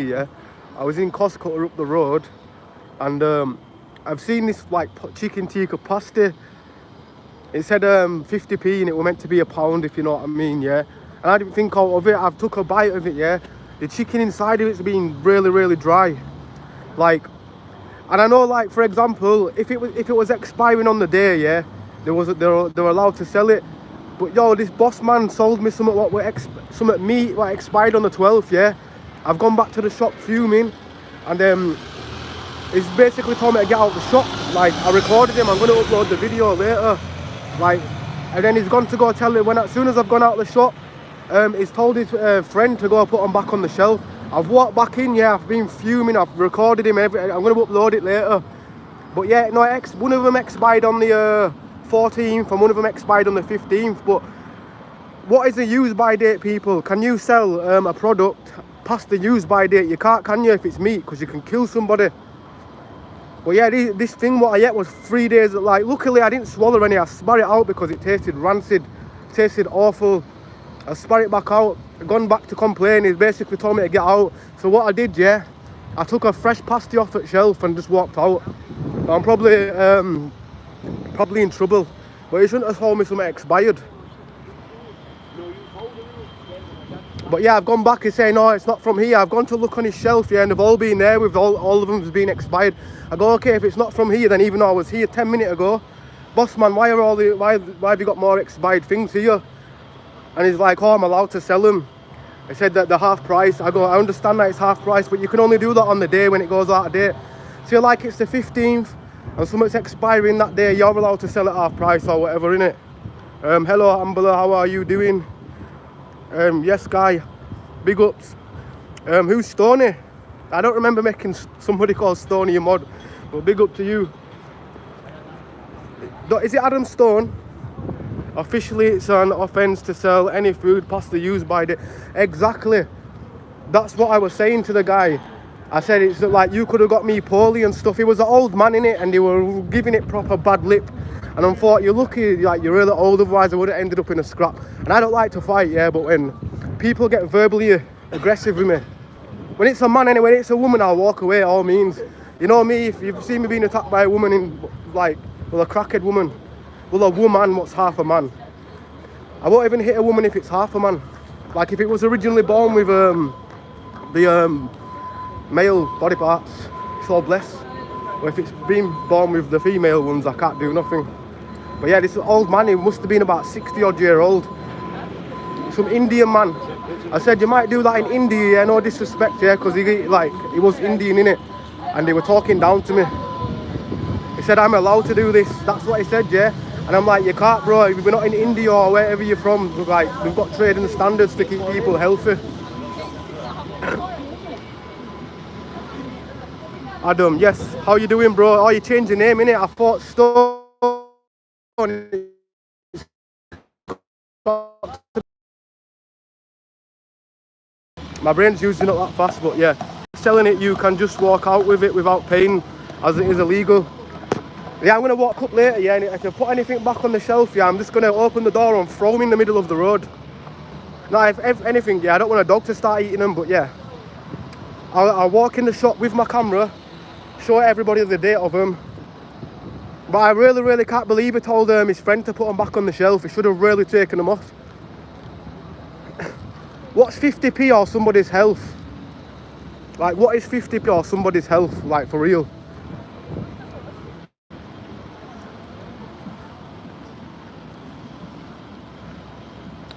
yeah. I was in Costco up the road, and I've seen this like chicken tikka pasty. It said 50p and it was meant to be £1, if you know what I mean, yeah. And I didn't think out of it. I've took a bite of it, yeah. The chicken inside of it's been really dry, like. And I know, like, for example, if it was expiring on the day, yeah, they were allowed to sell it. But yo, this boss man sold me some meat what expired on the 12th, yeah. I've gone back to the shop fuming, and he's basically told me to get out the shop. Like, I recorded him. I'm going to upload the video later. Like, and then he's gone to go tell it as soon as I've gone out the shop. He's told his friend to go put them back on the shelf. I've walked back in, yeah, I've been fuming, I've recorded him, I'm going to upload it later. But yeah, no, one of them expired on the 14th and one of them expired on the 15th. But what is the use by date, people? Can you sell a product past the use by date? You can't, can you, if it's meat, because you can kill somebody. But yeah, this thing what I ate was 3 days, like, luckily I didn't swallow any, I spat it out because it tasted rancid, it tasted awful. I spat it back out, gone back to complain. He's basically told me to get out. So what I did, yeah, I took a fresh pasty off the shelf and just walked out. I'm probably in trouble, but he shouldn't have told me something expired. But yeah, I've gone back and saying, no, it's not from here. I've gone to look on his shelf, yeah, and they've all been there with all of them being expired. I go, okay, if it's not from here, then even though I was here 10 minutes ago, boss man, why have you got more expired things here? And he's like, oh, I'm allowed to sell them. I said that they're half price. I go, I understand that it's half price, but you can only do that on the day when it goes out of date. So like it's the 15th and something's expiring that day, you're allowed to sell it half price or whatever, innit? Hello, Ambler, how are you doing? Yes, guy, big ups. Who's Stoney? I don't remember making somebody called Stoney a mod, but big up to you. Is it Adam Stone? Officially, it's an offence to sell any food past the use by date. Exactly. That's what I was saying to the guy. I said, it's like, you could have got me poorly and stuff. He was an old man in it, and they were giving it proper bad lip. And I thought, you're lucky, like, you're really old, otherwise I would have ended up in a scrap. And I don't like to fight, yeah, but when people get verbally aggressive with me, when it's a man anyway, when it's a woman, I'll walk away, all means. You know me, if you've seen me being attacked by a woman, a crackhead woman, well, a woman, what's half a man? I won't even hit a woman if it's half a man. Like, if it was originally born with the male body parts, it's all blessed. Or if it's been born with the female ones, I can't do nothing. But yeah, this old man, he must have been about 60-odd year old. Some Indian man. I said, you might do that in India, yeah, no disrespect, yeah, because he was Indian, innit? And they were talking down to me. He said, I'm allowed to do this. That's what he said, yeah. And I'm like, you can't, bro. We're not in India or wherever you're from. We've got trading standards to keep people healthy. Adam, yes. How you doing, bro? Oh, you changed your name, innit? I thought Stone. My brain's using up that fast, but yeah. Selling it, you can just walk out with it without paying, as it is illegal. Yeah, I'm going to walk up later, yeah, and if I put anything back on the shelf, yeah, I'm just going to open the door and throw them in the middle of the road. No, if anything, yeah, I don't want a dog to start eating them, but yeah. I'll walk in the shop with my camera, show everybody the date of them. But I really can't believe he told his friend to put them back on the shelf. He should have really taken them off. What's 50p or somebody's health? Like, what is 50p or somebody's health, like, for real?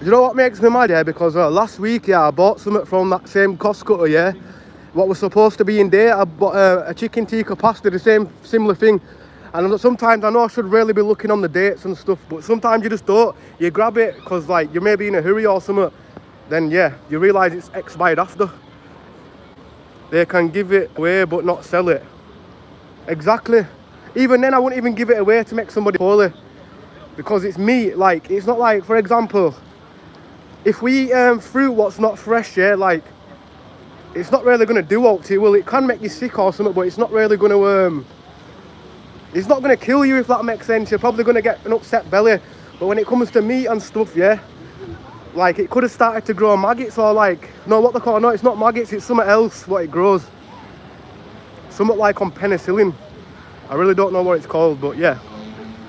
You know what makes me mad, yeah? Because last week, yeah, I bought something from that same Costco, yeah? What was supposed to be in date. I bought a chicken tikka pasta, the similar thing. And sometimes I know I should really be looking on the dates and stuff, but sometimes you just don't. You grab it because, like, you may be in a hurry or something. Then, yeah, you realise it's expired after. They can give it away but not sell it. Exactly. Even then, I wouldn't even give it away to make somebody poorly. Because it's meat. Like, it's not like, for example, if we eat fruit what's not fresh, yeah, like, it's not really going to do out to you. Well, it can make you sick or something, but it's not really going to, it's not going to kill you, if that makes sense. You're probably going to get an upset belly. But when it comes to meat and stuff, yeah, like it could have started to grow maggots or like, no, what they call, no, it's not maggots, it's something else what it grows. Something like on penicillin. I really don't know what it's called, but yeah.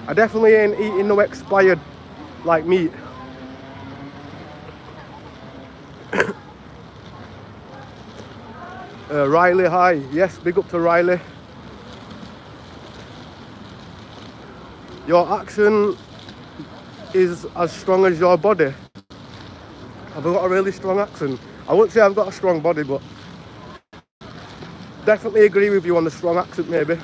I definitely ain't eating no expired like meat. Riley, hi. Yes, big up to Riley. Your accent is as strong as your body. Have I got a really strong accent? I wouldn't say I've got a strong body, but definitely agree with you on the strong accent, maybe.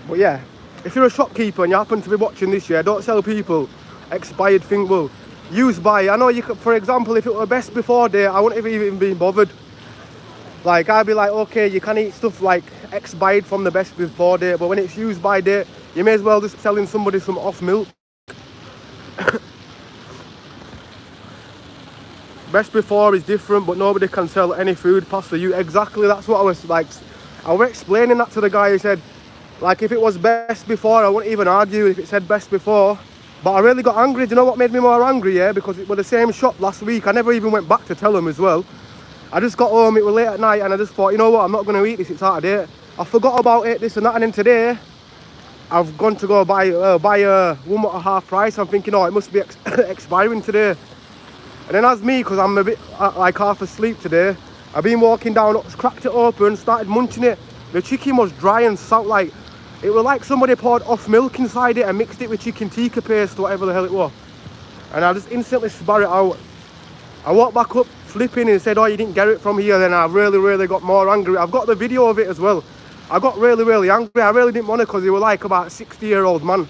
But yeah, if you're a shopkeeper and you happen to be watching this, yeah, don't sell people expired thing. Well, used by, I know you could, for example, if it were best before date, I wouldn't have even been bothered. Like, I'd be like, okay, you can eat stuff like expired from the best before date, but when it's used by date, you may as well just selling somebody some off milk. Best before is different, but nobody can sell any food past the you. Exactly, that's what I was like. I was explaining that to the guy. He said, like, if it was best before, I wouldn't even argue if it said best before. But I really got angry. Do you know what made me more angry? Yeah, because it was the same shop last week. I never even went back to tell them as well. I just got home, it was late at night, and I just thought, you know what, I'm not going to eat this, it's out of date. I forgot about it, this and that, and then today, I've gone to go buy one at a half price. I'm thinking, oh, it must be expiring today. And then as me, because I'm a bit like half asleep today, I've been walking down, cracked it open, started munching it. The chicken was dry and salt, like, it was like somebody poured off milk inside it and mixed it with chicken tikka paste, whatever the hell it was. And I just instantly spat it out. I walked back up, flipping, and said, oh, you didn't get it from here. Then I really got more angry. I've got the video of it as well. I got really angry. I really didn't want to, because he was like about a 60-year-old man.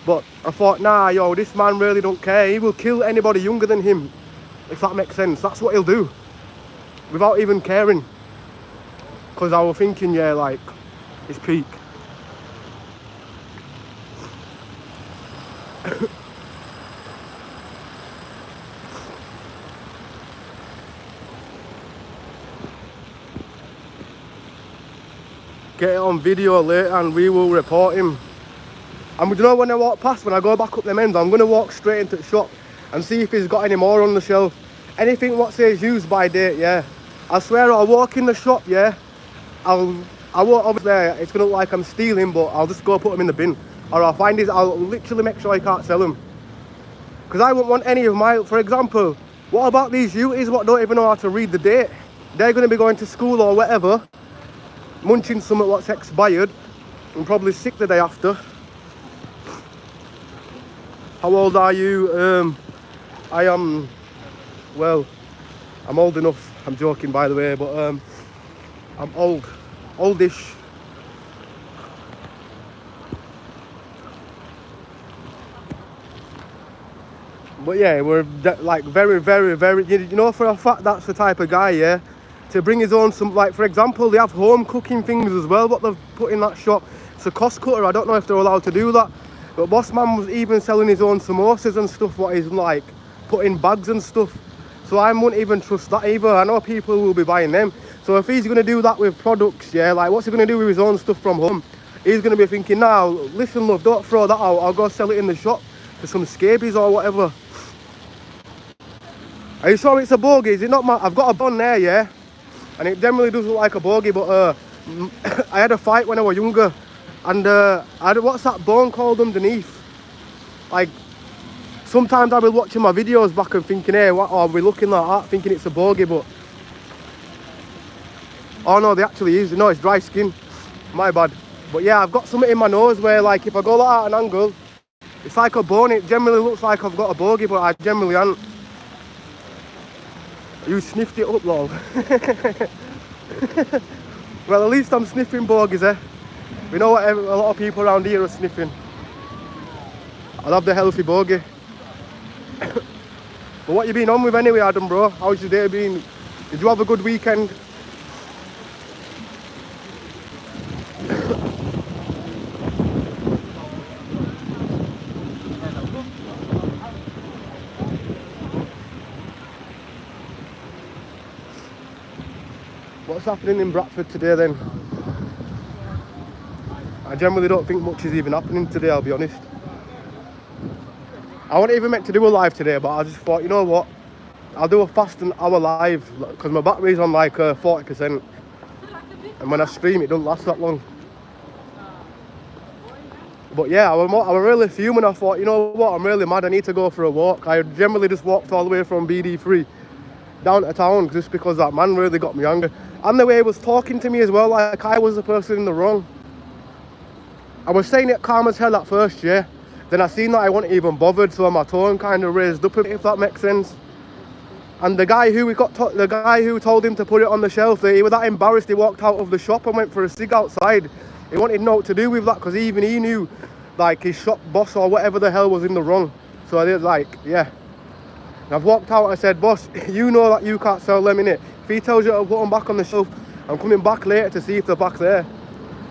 But I thought, nah, yo, this man really don't care. He will kill anybody younger than him, if that makes sense. That's what he'll do, without even caring. Because I was thinking, yeah, like, it's peak. Get it on video later and we will report him. And you know, when I walk past, when I go back up them ends, I'm going to walk straight into the shop and see if he's got any more on the shelf. Anything what says used by date, yeah. I swear I'll walk in the shop, yeah. I won't, obviously, it's going to look like I'm stealing, but I'll just go put them in the bin. Or I'll find these, I'll literally make sure I can't sell them. Because I won't want any of my, for example, what about these youths what don't even know how to read the date? They're going to be going to school or whatever, munching something what's expired and probably sick the day after. How old are you? I am, well, I'm old enough. I'm joking, by the way, but I'm oldish. But yeah, we're like very, you know, for a fact that's the type of guy, yeah, to bring his own, some, like, for example, they have home cooking things as well, what they've put in that shop. It's a cost cutter. I don't know if they're allowed to do that, but boss man was even selling his own samosas and stuff, what he's like put in bags and stuff. So I wouldn't even trust that either. I know people will be buying them. So if he's going to do that with products, yeah, like what's he going to do with his own stuff from home? He's going to be thinking, now, listen love, don't throw that out, I'll go sell it in the shop for some scabies or whatever. Are you sure it's a bogey? Is it not my... I've got a bun there, yeah? And it generally does look like a bogey, but I had a fight when I was younger. And what's that bone called underneath? Like, sometimes I'll be watching my videos back and thinking, hey, what are we looking like that? Thinking it's a bogey, but... Oh no, they actually is. No, it's dry skin. My bad. But yeah, I've got something in my nose where, like, if I go like at an angle, it's like a bone. It generally looks like I've got a bogey, but I generally haven't. You sniffed it up, lol. Well, at least I'm sniffing bogies, eh? We know what a lot of people around here are sniffing. I love the healthy bogey. But what you been on with anyway, Adam, bro? How's your day been? Did you have a good weekend? What's happening in Bradford today then? I generally don't think much is even happening today, I'll be honest. I wasn't even meant to do a live today, but I just thought, you know what? I'll do a fast an hour live because my battery's on like 40%. And when I stream, it doesn't last that long. But yeah, I was really fuming. I thought, you know what? I'm really mad. I need to go for a walk. I generally just walked all the way from BD3 down to town just because that man really got me angry. And the way he was talking to me as well, like I was the person in the wrong. I was saying it calm as hell at first, yeah. Then I seen that I wasn't even bothered, so my tone kind of raised up a bit, if that makes sense. And the guy who told him to put it on the shelf, he was that embarrassed. He walked out of the shop and went for a cig outside. He wanted to know what to do with that because even he knew, like, his shop boss or whatever the hell was in the wrong. So I did, like, yeah. And I've walked out. I said, boss, you know that you can't sell them, innit? If he tells you to put them back on the shelf, I'm coming back later to see if they're back there.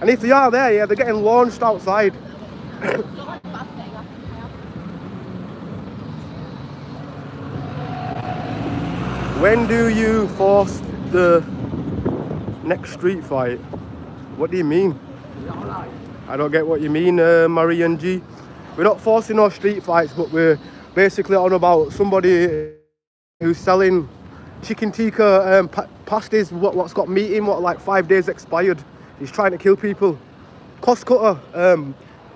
And if they are there, yeah, they're getting launched outside. When do you force the next street fight? What do you mean? I don't get what you mean, Marian G. We're not forcing no street fights, but we're basically on about somebody who's selling chicken tikka pasties, what's got meat in, like 5 days expired. He's trying to kill people. Cost cutter,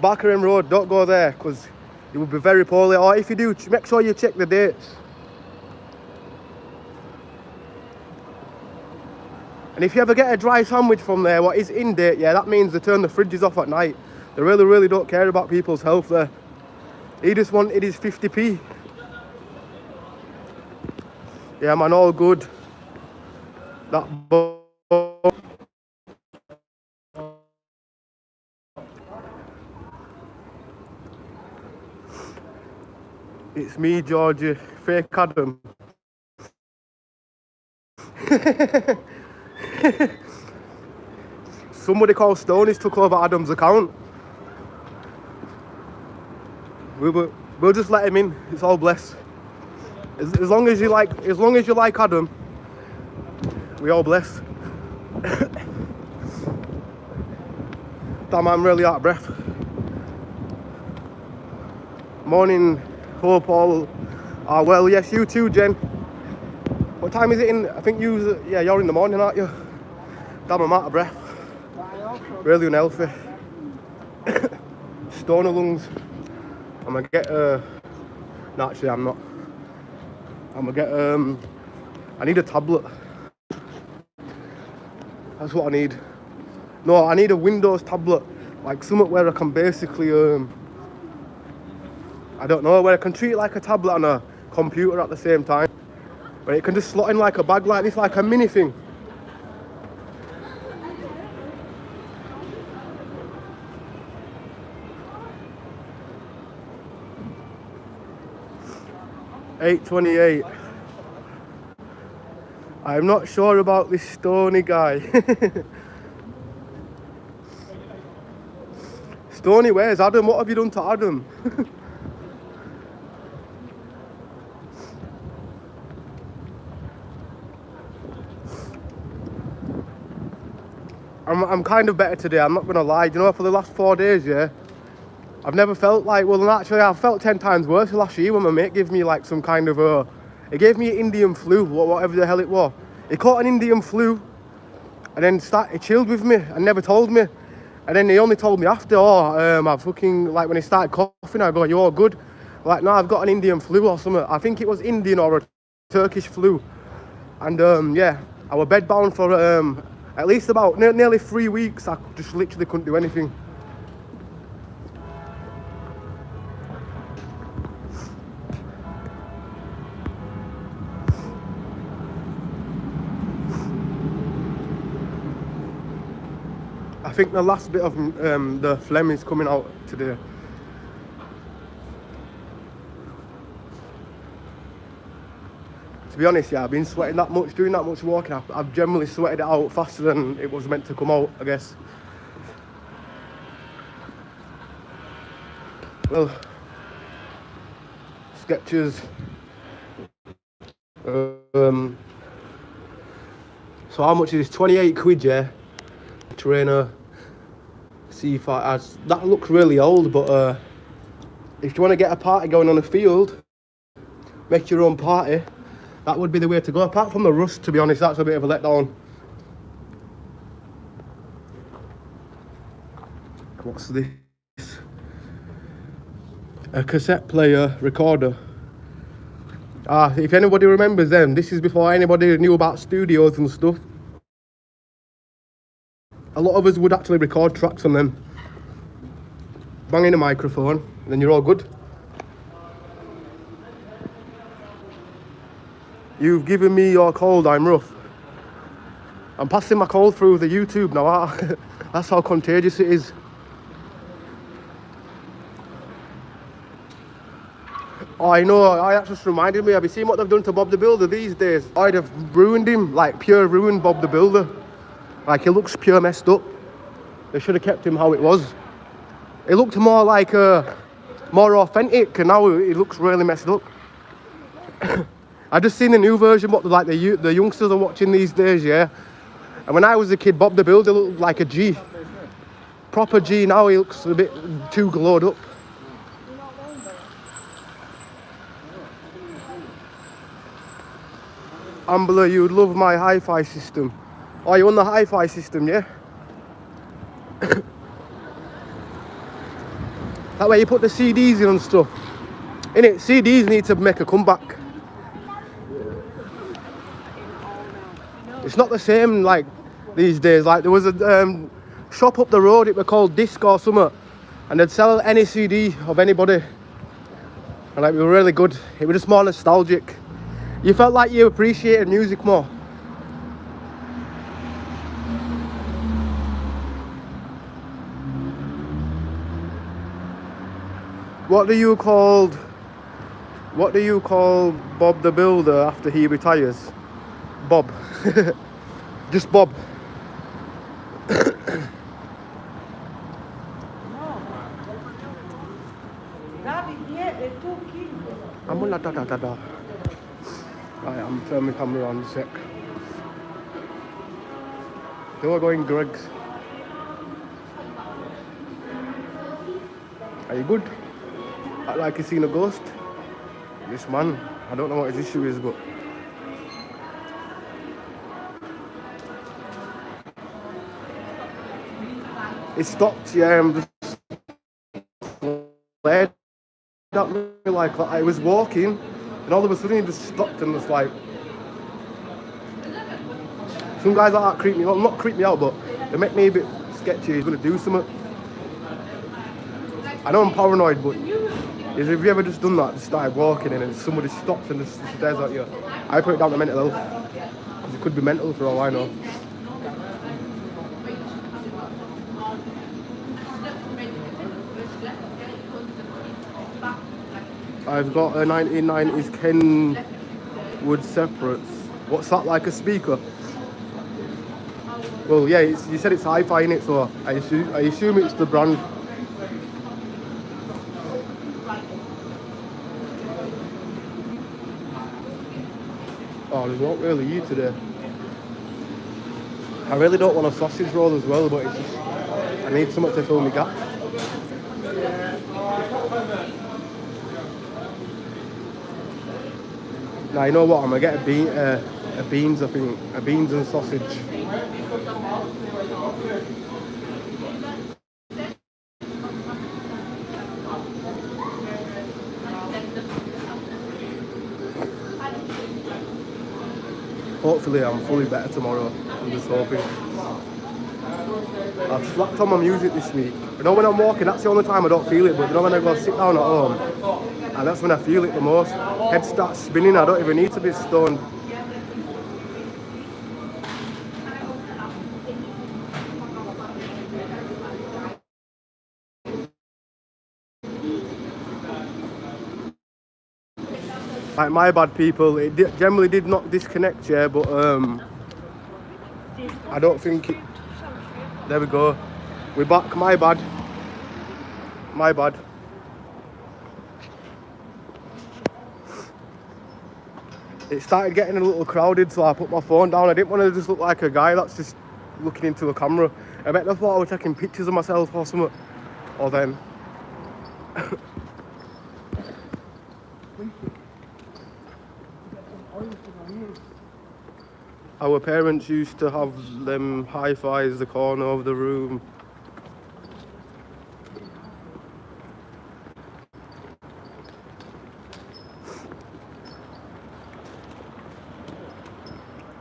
Barker End Road, don't go there because it will be very poorly. Or if you do, make sure you check the dates. And if you ever get a dry sandwich from there, what is in date, yeah, that means they turn the fridges off at night. They really, really don't care about people's health there. He just wanted his 50p. Yeah, man, all good. That It's me, Georgie, fake Adam. Somebody called Stoney's took over Adam's account. We'll just let him in. It's all blessed. As long as you like Adam, we all blessed. Damn, I'm really out of breath. Morning, hope all are well. Yes, you too, Jen. What time is it in? I think you're in the morning, aren't you? Damn, I'm out of breath. Really unhealthy. Stoner lungs. I'm gonna get no, actually I'm not. I'm gonna get I need a tablet. That's what I need. No, I need a Windows tablet, like something where I can basically I don't know, where I can treat it like a tablet and a computer at the same time, where it can just slot in like a bag like this, like a mini thing. $8.28. I'm not sure about this Stony guy. Stony, where's Adam? What have you done to Adam? I'm kind of better today, I'm not gonna lie. You know, for the last 4 days, yeah, I've never felt like, well, actually, I've felt 10 times worse last year when my mate gave me like some kind of he gave me an Indian flu, whatever the hell it was. He caught an Indian flu and then he chilled with me and never told me. And then he only told me after, I fucking, like when he started coughing, I go, you all good? Like, no, I've got an Indian flu or something. I think it was Indian or a Turkish flu. And yeah, I was bedbound for at least about nearly 3 weeks. I just literally couldn't do anything. I think the last bit of the phlegm is coming out today. To be honest, yeah, I've been sweating that much, doing that much walking. I've generally sweated it out faster than it was meant to come out, I guess. Well, Skechers. So how much is this? 28 quid, yeah? Trainer, see if that looks really old, but if you want to get a party going on a field, make your own party, that would be the way to go. Apart from the rust, to be honest, that's a bit of a letdown. What's this? A cassette player recorder. If anybody remembers them, this is before anybody knew about studios and stuff. A lot of us would actually record tracks on them. Bang in a microphone, and then you're all good. You've given me your cold, I'm rough. I'm passing my cold through the YouTube now. That's how contagious it is. Oh, I know, that just reminded me. Have you seen what they've done to Bob the Builder these days? I'd have ruined him, like pure ruined Bob the Builder. Like, he looks pure messed up. They should have kept him how it was. It looked more like more authentic, and now it looks really messed up. I just seen the new version, what like the youngsters are watching these days, yeah. And when I was a kid, Bob the Builder looked like a G. Proper G. Now he looks a bit too glowed up. Ambler, you'd love my hi-fi system. Oh, you on the hi-fi system, yeah? That way you put the CDs in and stuff. Innit? CDs need to make a comeback. It's not the same like these days. Like, there was a shop up the road, it was called Disc or something, and they'd sell any CD of anybody. And like, we were really good. It was just more nostalgic. You felt like you appreciated music more. What do you call Bob the Builder after he retires? Bob. Just Bob. I'm gonna da. Right, I'm turning my camera on a sec. They were going Greg's. Are you good? Act like you seen a ghost? This man, I don't know what his issue is, but it stopped, yeah. I'm just glared at me like I was walking, and all of a sudden he just stopped and was like, some guys like that creep me out, not creep me out, but they make me a bit sketchy. He's gonna do something. I know I'm paranoid, but have you ever just done that? Just started walking and then somebody stops and just stares at you? I put it down to mental health, because it could be mental for all I know. I've got a 1990s Kenwood separates. What's that, like a speaker? Well, yeah, you said it's hi-fi in it, so I assume it's the brand. Oh, there's not really you today. I really don't want a sausage roll as well, but it's just, I need something to fill my gap. Now, you know what, I'm gonna get a beans, I think. A beans and sausage. Hopefully I'm fully better tomorrow. I'm just hoping. I've slapped on my music this week. You know, when I'm walking, that's the only time I don't feel it, but you know when I go sit down at home, and that's when I feel it the most. Head starts spinning, I don't even need to be stoned. Like, my bad, people, it generally did not disconnect, yeah, but I don't think it... There we go. We're back, my bad. My bad. It started getting a little crowded, so I put my phone down. I didn't want to just look like a guy that's just looking into a camera. I bet they thought I was taking pictures of myself or something. Or then. Our parents used to have them hi-fis the corner of the room.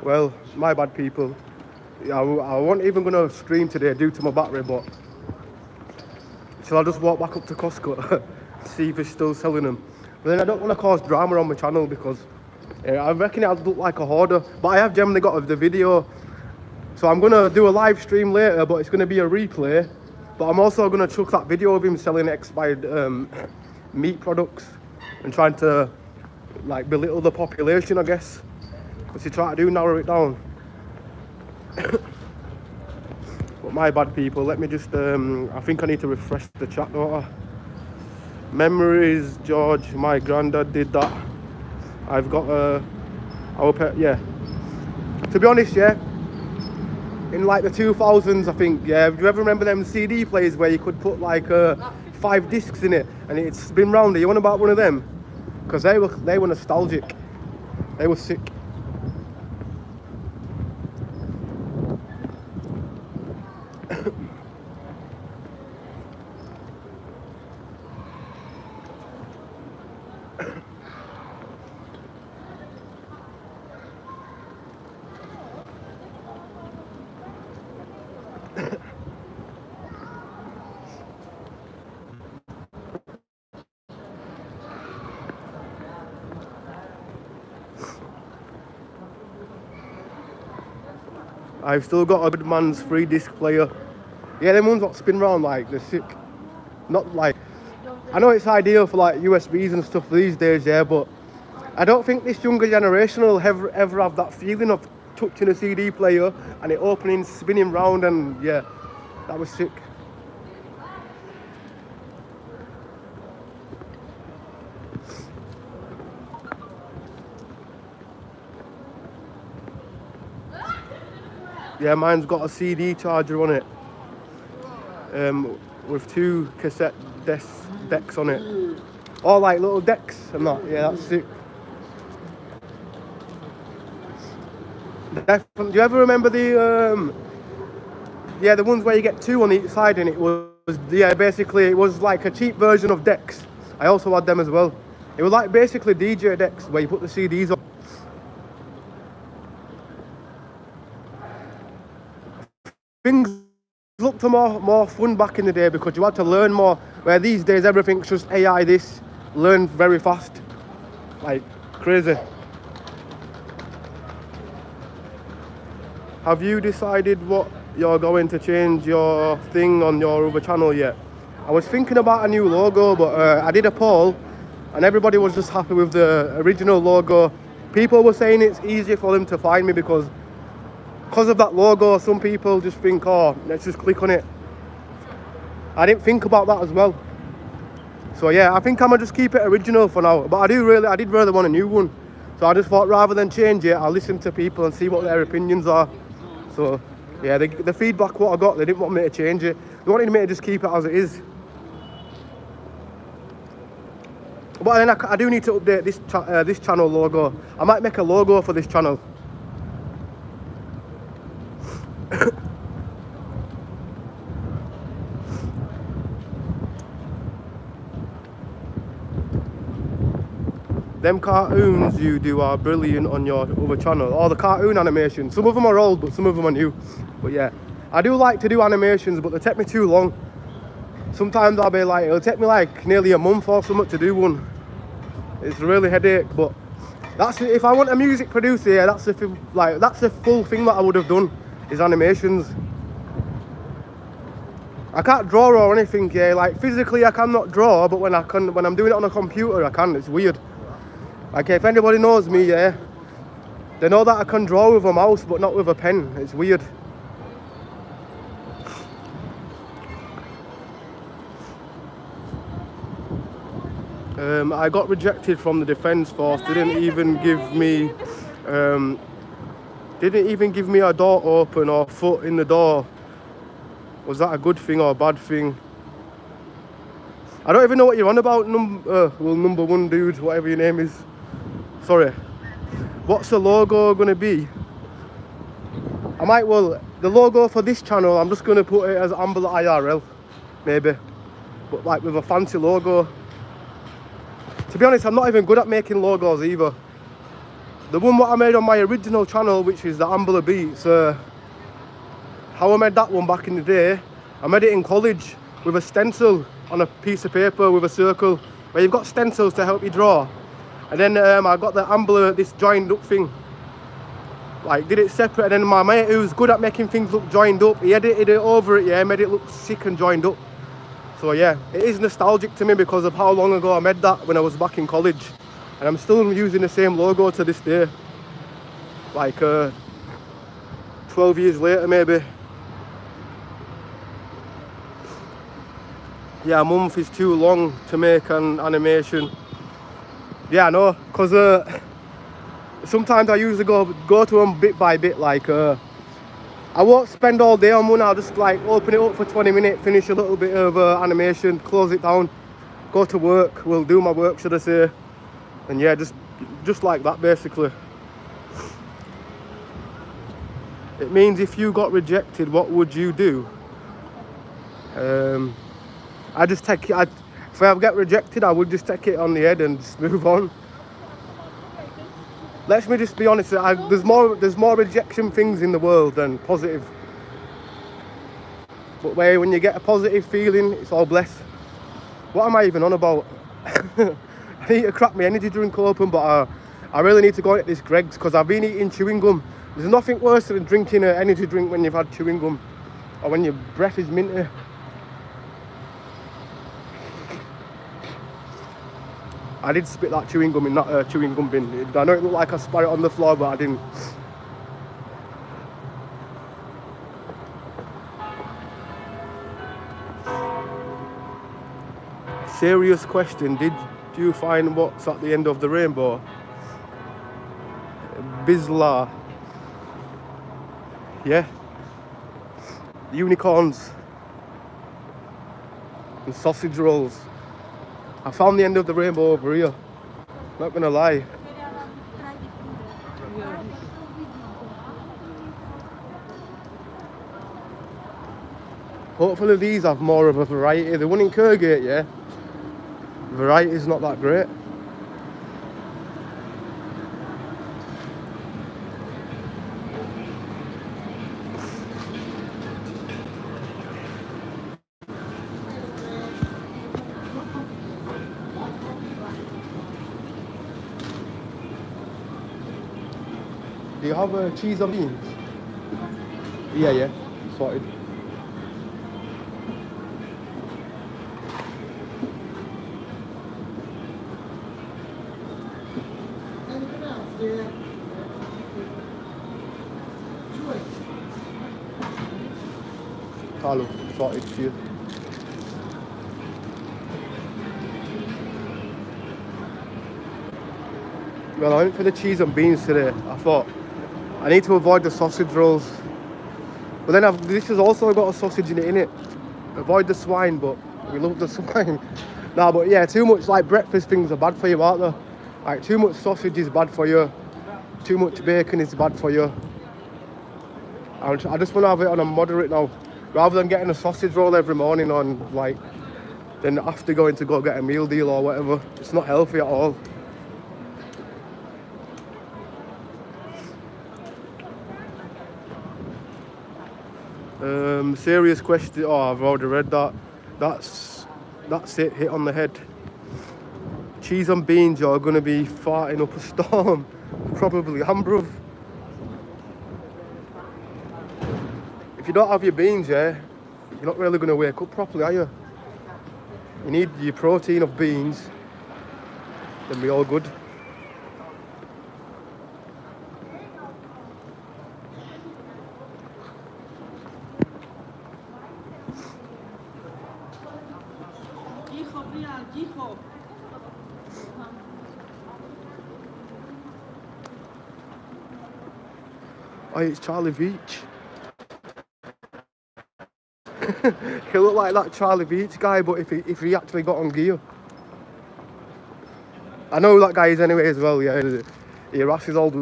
Well, my bad, people. I wasn't even going to stream today due to my battery, but shall I just walk back up to Costco see if it's still selling them? But then I don't want to cause drama on my channel because I reckon I'd look like a hoarder. But I have generally got the video, so I'm going to do a live stream later, but it's going to be a replay. But I'm also going to chuck that video of him selling expired meat products and trying to like belittle the population, I guess. What's he trying to do, narrow it down? But my bad, people. Let me just I think I need to refresh the chat, don't I? Memories, George, my granddad did that. I've got yeah, to be honest, yeah, in like the 2000s, I think, yeah. Do you ever remember them CD players where you could put like 5 discs in it and it's been round? Are you on about one of them? Because they were nostalgic. They were sick. I've still got a good man's 3 disc player. Yeah, them ones that spin round, like, they're sick. Not like, I know it's ideal for like USBs and stuff these days, yeah, but I don't think this younger generation will ever have that feeling of touching a CD player and it opening, spinning round, and yeah, that was sick. Yeah, mine's got a CD charger on it, with 2 cassette decks on it. All like little decks and that. Yeah, that's sick. Do you ever remember the yeah, the ones where you get 2 on each side, and it was, yeah, basically it was like a cheap version of decks. I also had them as well. It was like basically DJ decks where you put the CDs on. Things looked more fun back in the day because you had to learn more, where these days everything's just AI this, learn very fast, like crazy. Have you decided what you're going to change your thing on your other channel yet? I was thinking about a new logo, but I did a poll and everybody was just happy with the original logo. People were saying it's easier for them to find me because of that logo. Some people just think, oh, let's just click on it. I didn't think about that as well. So yeah, I think I'm gonna just keep it original for now. But I did really want a new one. So I just thought rather than change it, I'll listen to people and see what their opinions are. So yeah, the feedback what I got, they didn't want me to change it. They wanted me to just keep it as it is. But then I do need to update this channel logo. I might make a logo for this channel. Them cartoons you do are brilliant on your other channel. Or the cartoon animations. Some of them are old, but some of them are new. But yeah, I do like to do animations, but they take me too long. Sometimes I'll be like, it'll take me like nearly a month or something to do one. It's really headache, but that's it. If I want a music producer, yeah, that's the full thing that I would have done, is animations. I can't draw or anything, yeah. Like physically I cannot draw, but when I'm doing it on a computer I can. It's weird. Like if anybody knows me, yeah, they know that I can draw with a mouse but not with a pen. It's weird. I got rejected from the Defence Force. Didn't even give me a door open or foot in the door. Was that a good thing or a bad thing? I don't even know what you're on about, number one dude, whatever your name is. Sorry. What's the logo gonna be? The logo for this channel, I'm just gonna put it as Ambler IRL, maybe. But like with a fancy logo. To be honest, I'm not even good at making logos either. The one what I made on my original channel, which is the Ambler Beats, how I made that one back in the day, I made it in college with a stencil on a piece of paper with a circle, where you've got stencils to help you draw. And then I got the Ambler, this joined up thing. Like, did it separate, and then my mate who's good at making things look joined up, he edited it over it, yeah, made it look sick and joined up. So yeah, it is nostalgic to me because of how long ago I made that when I was back in college. And I'm still using the same logo to this day. Like 12 years later maybe. Yeah, a month is too long to make an animation. Yeah, I know, because sometimes I usually go to them bit by bit. Like I won't spend all day on one, I'll just like open it up for 20 minutes, finish a little bit of animation, close it down, go to work, will do my work, should I say. And yeah, just like that basically. It means if you got rejected, what would you do? I just take it, if I get rejected, I would just take it on the head and just move on. Let me just be honest, there's more rejection things in the world than positive. But when you get a positive feeling, it's all blessed. What am I even on about? I need to crack my energy drink open, but I really need to go get this Greg's because I've been eating chewing gum. There's nothing worse than drinking an energy drink when you've had chewing gum or when your breath is minty. I did spit that chewing gum in that chewing gum bin. I know it looked like I spat it on the floor, but I didn't. Serious question, did you find what's at the end of the rainbow? Bizla. Yeah. Unicorns. And sausage rolls. I found the end of the rainbow over here. Not gonna lie. Hopefully these have more of a variety. The one in Kergate, yeah, the variety is not that great. Do you have cheese and beans? Yeah, sorted. Anything else, dear? Hello, sorted for you. Well, I went for the cheese and beans today. I thought I need to avoid the sausage rolls. But then this has also got a sausage in it, innit? Avoid the swine, but we love the swine. Nah, but yeah, too much like breakfast things are bad for you, aren't they? Like too much sausage is bad for you. Too much bacon is bad for you. I just want to have it on a moderate now. Rather than getting a sausage roll every morning on like, then after going to go get a meal deal or whatever. It's not healthy at all. Serious question. Oh, I've already read that. That's it. Hit on the head. Cheese and beans, you're gonna be farting up a storm. Probably am, bruv. If you don't have your beans, yeah, you're not really gonna wake up properly, are you? You need your protein of beans. Then be all good. Oh, it's Charlie Beach. He looked like that Charlie Beach guy, but if he actually got on gear. I know who that guy is anyway as well, yeah. He harasses old.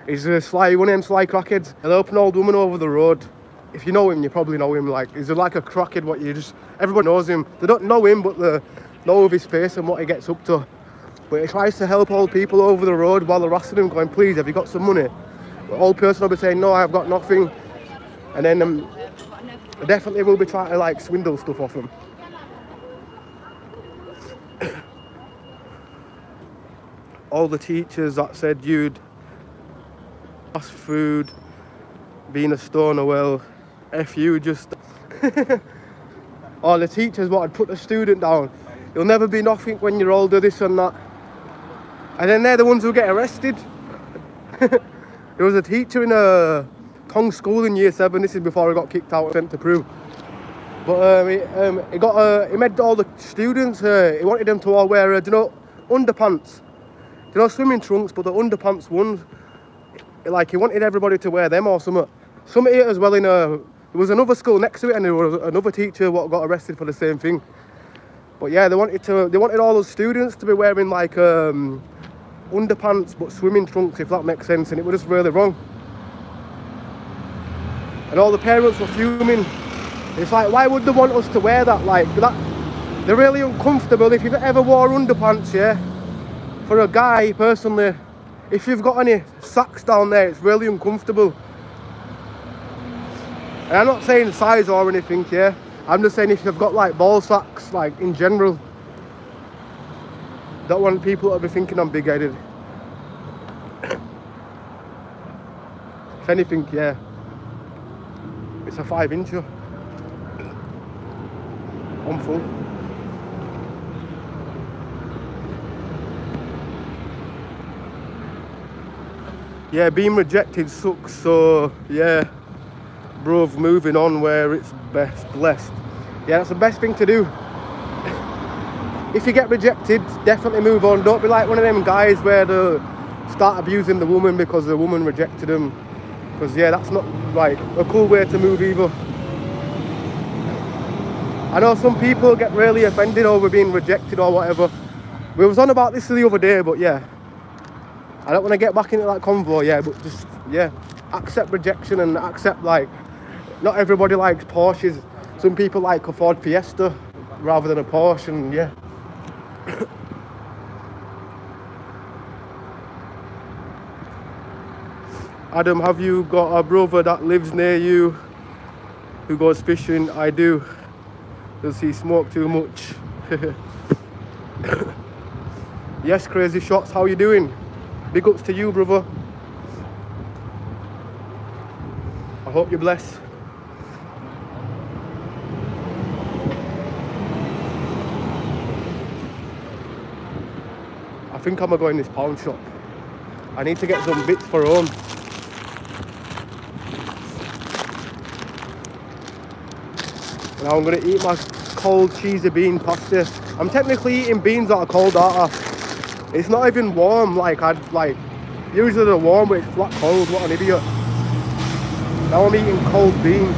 He's a sly, one of them sly crackheads. He'll help an old woman over the road. If you know him, you probably know him. Like, he's like a crackhead, what you just... Everybody knows him. They don't know him, but they know of his face and what he gets up to. But he tries to help old people over the road while harassing them, going, please, have you got some money? The old person will be saying, no, I've got nothing. And then they definitely will be trying to, like, swindle stuff off them. All the teachers that said you'd fast food, being a stoner, well, F you, just... All the teachers wanted to put the student down. You'll never be nothing when you're older, this and that. And then they're the ones who get arrested. There was a teacher in a Kong school in year 7. This is before he got kicked out and sent to Peru. But he made all the students, he wanted them to all wear, do you know, underpants. Do you know, swimming trunks, but the underpants ones. Like, he wanted everybody to wear them or something. Some here as well in a... There was another school next to it, and there was another teacher what got arrested for the same thing. But yeah, they wanted all those students to be wearing like underpants but swimming trunks, if that makes sense, and it was just really wrong. And all the parents were fuming. It's like, why would they want us to wear that? Like, they're really uncomfortable. If you've ever wore underpants, yeah, for a guy, personally, if you've got any sacks down there, it's really uncomfortable. And I'm not saying size or anything, yeah. I'm just saying if you've got like ball sacks, like in general. Don't want people to be thinking I'm big-headed. If anything, yeah. It's a 5-incher. I'm full. Yeah, being rejected sucks, so yeah. Bruv, moving on where it's best blessed. Yeah, that's the best thing to do. If you get rejected, definitely move on. Don't be like one of them guys where they start abusing the woman because the woman rejected them. Because yeah, that's not like a cool way to move either. I know some people get really offended over being rejected or whatever. We was on about this the other day, but yeah. I don't want to get back into that convo, yeah, but just, yeah. Accept rejection and accept, like, not everybody likes Porsches. Some people like a Ford Fiesta rather than a Porsche, and yeah. Adam, have you got a brother that lives near you who goes fishing? I do. Does he smoke too much? Yes, Crazy Shots, how you doing? Big ups to you, brother. I hope you're blessed. I think I'm gonna go in this pawn shop. I need to get some bits for home. Now I'm gonna eat my cold cheesy bean pasta. I'm technically eating beans that are cold, aren't I? It's not even warm, like usually they're warm, but it's flat cold. What an idiot. Now I'm eating cold beans.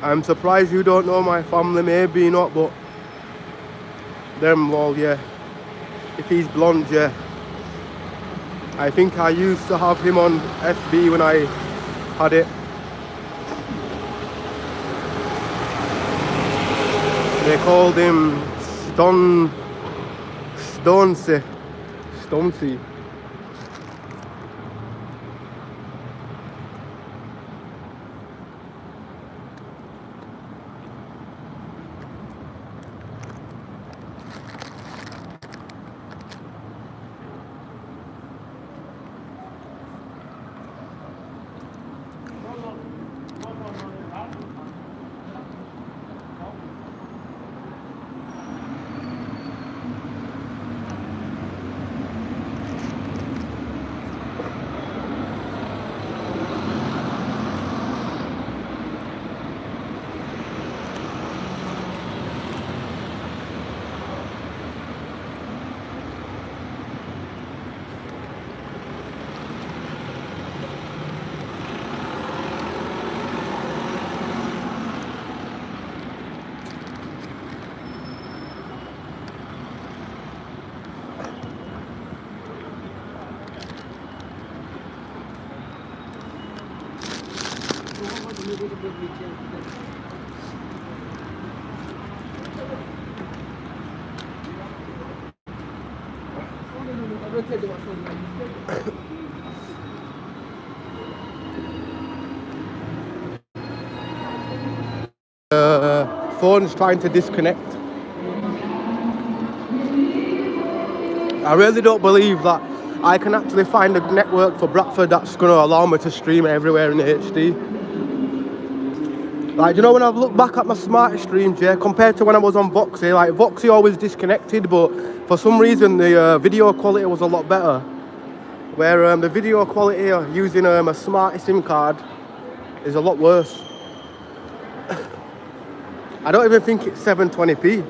I'm surprised you don't know my family, maybe not, but them all, yeah. If he's blonde, yeah. I think I used to have him on FB when I had it. They called him Stoncy. Phone's trying to disconnect. I really don't believe that I can actually find a network for Bradford that's going to allow me to stream everywhere in HD. Like, you know, when I've looked back at my smarter streams, yeah, compared to when I was on Voxy, like Voxy always disconnected, but for some reason the video quality was a lot better. Where the video quality using a smart SIM card is a lot worse. I don't even think it's 720p.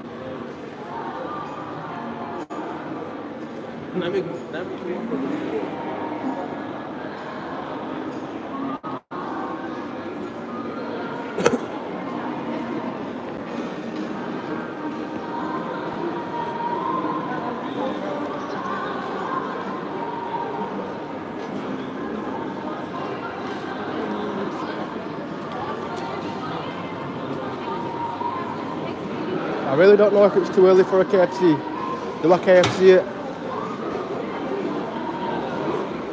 I really don't know if it's too early for a KFC. Do I KFC it?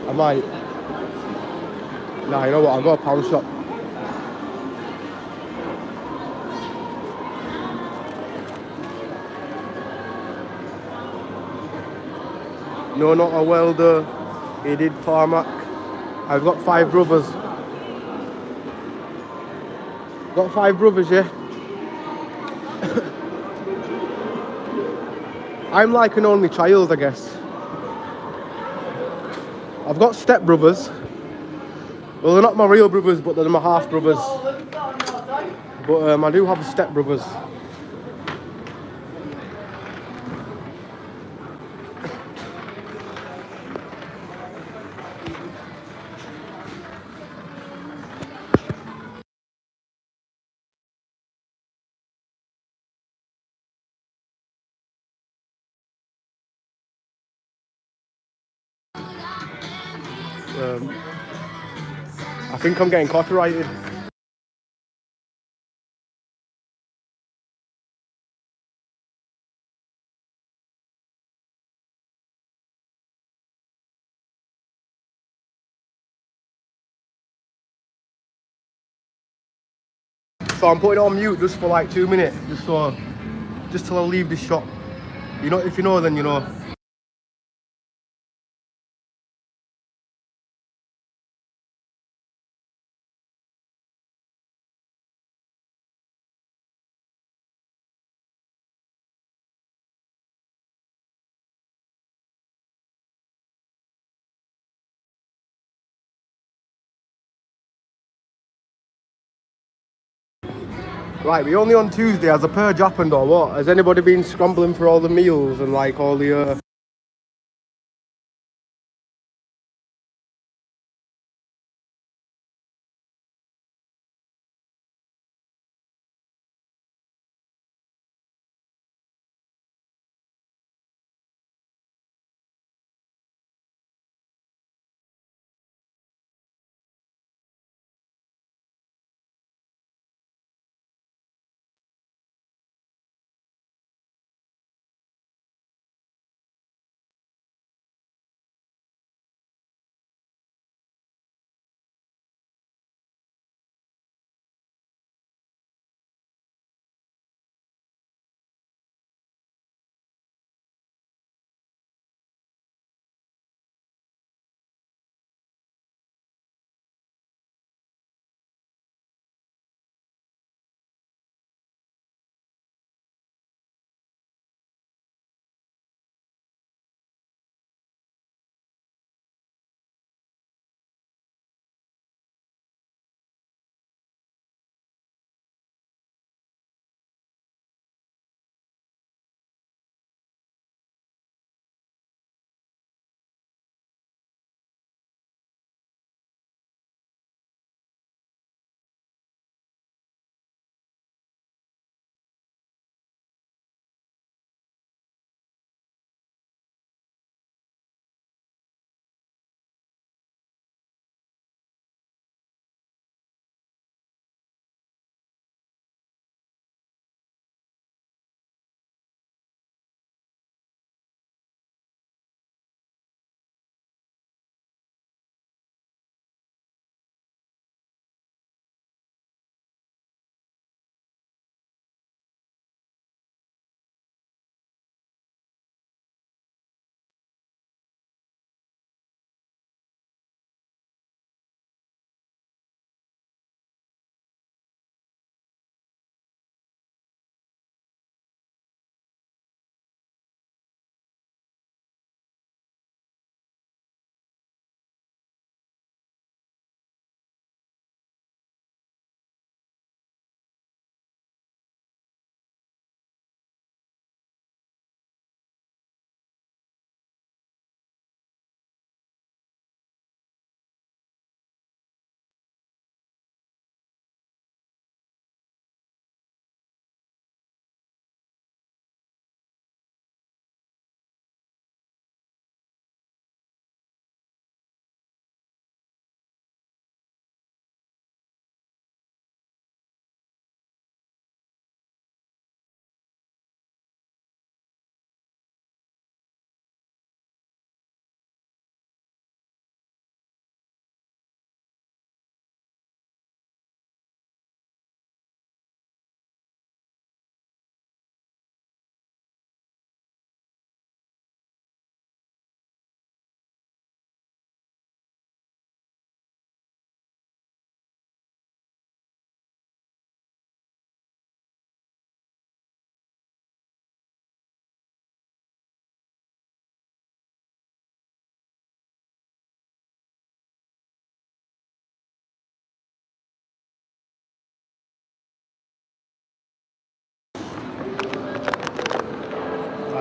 I might. Nah, you know what, I'll go to pound shop. No, not a welder. He did tarmac. I've got 5 brothers. Got 5 brothers, yeah? I'm like an only child, I guess. I've got step brothers. Well, they're not my real brothers, but they're my half brothers. But I do have step brothers. I think I'm getting copyrighted. So I'm putting it on mute just for like 2 minutes, just till I leave this shop. You know, if you know, then you know. Right, we only on Tuesday. Has a purge happened or what? Has anybody been scrambling for all the meals and like all the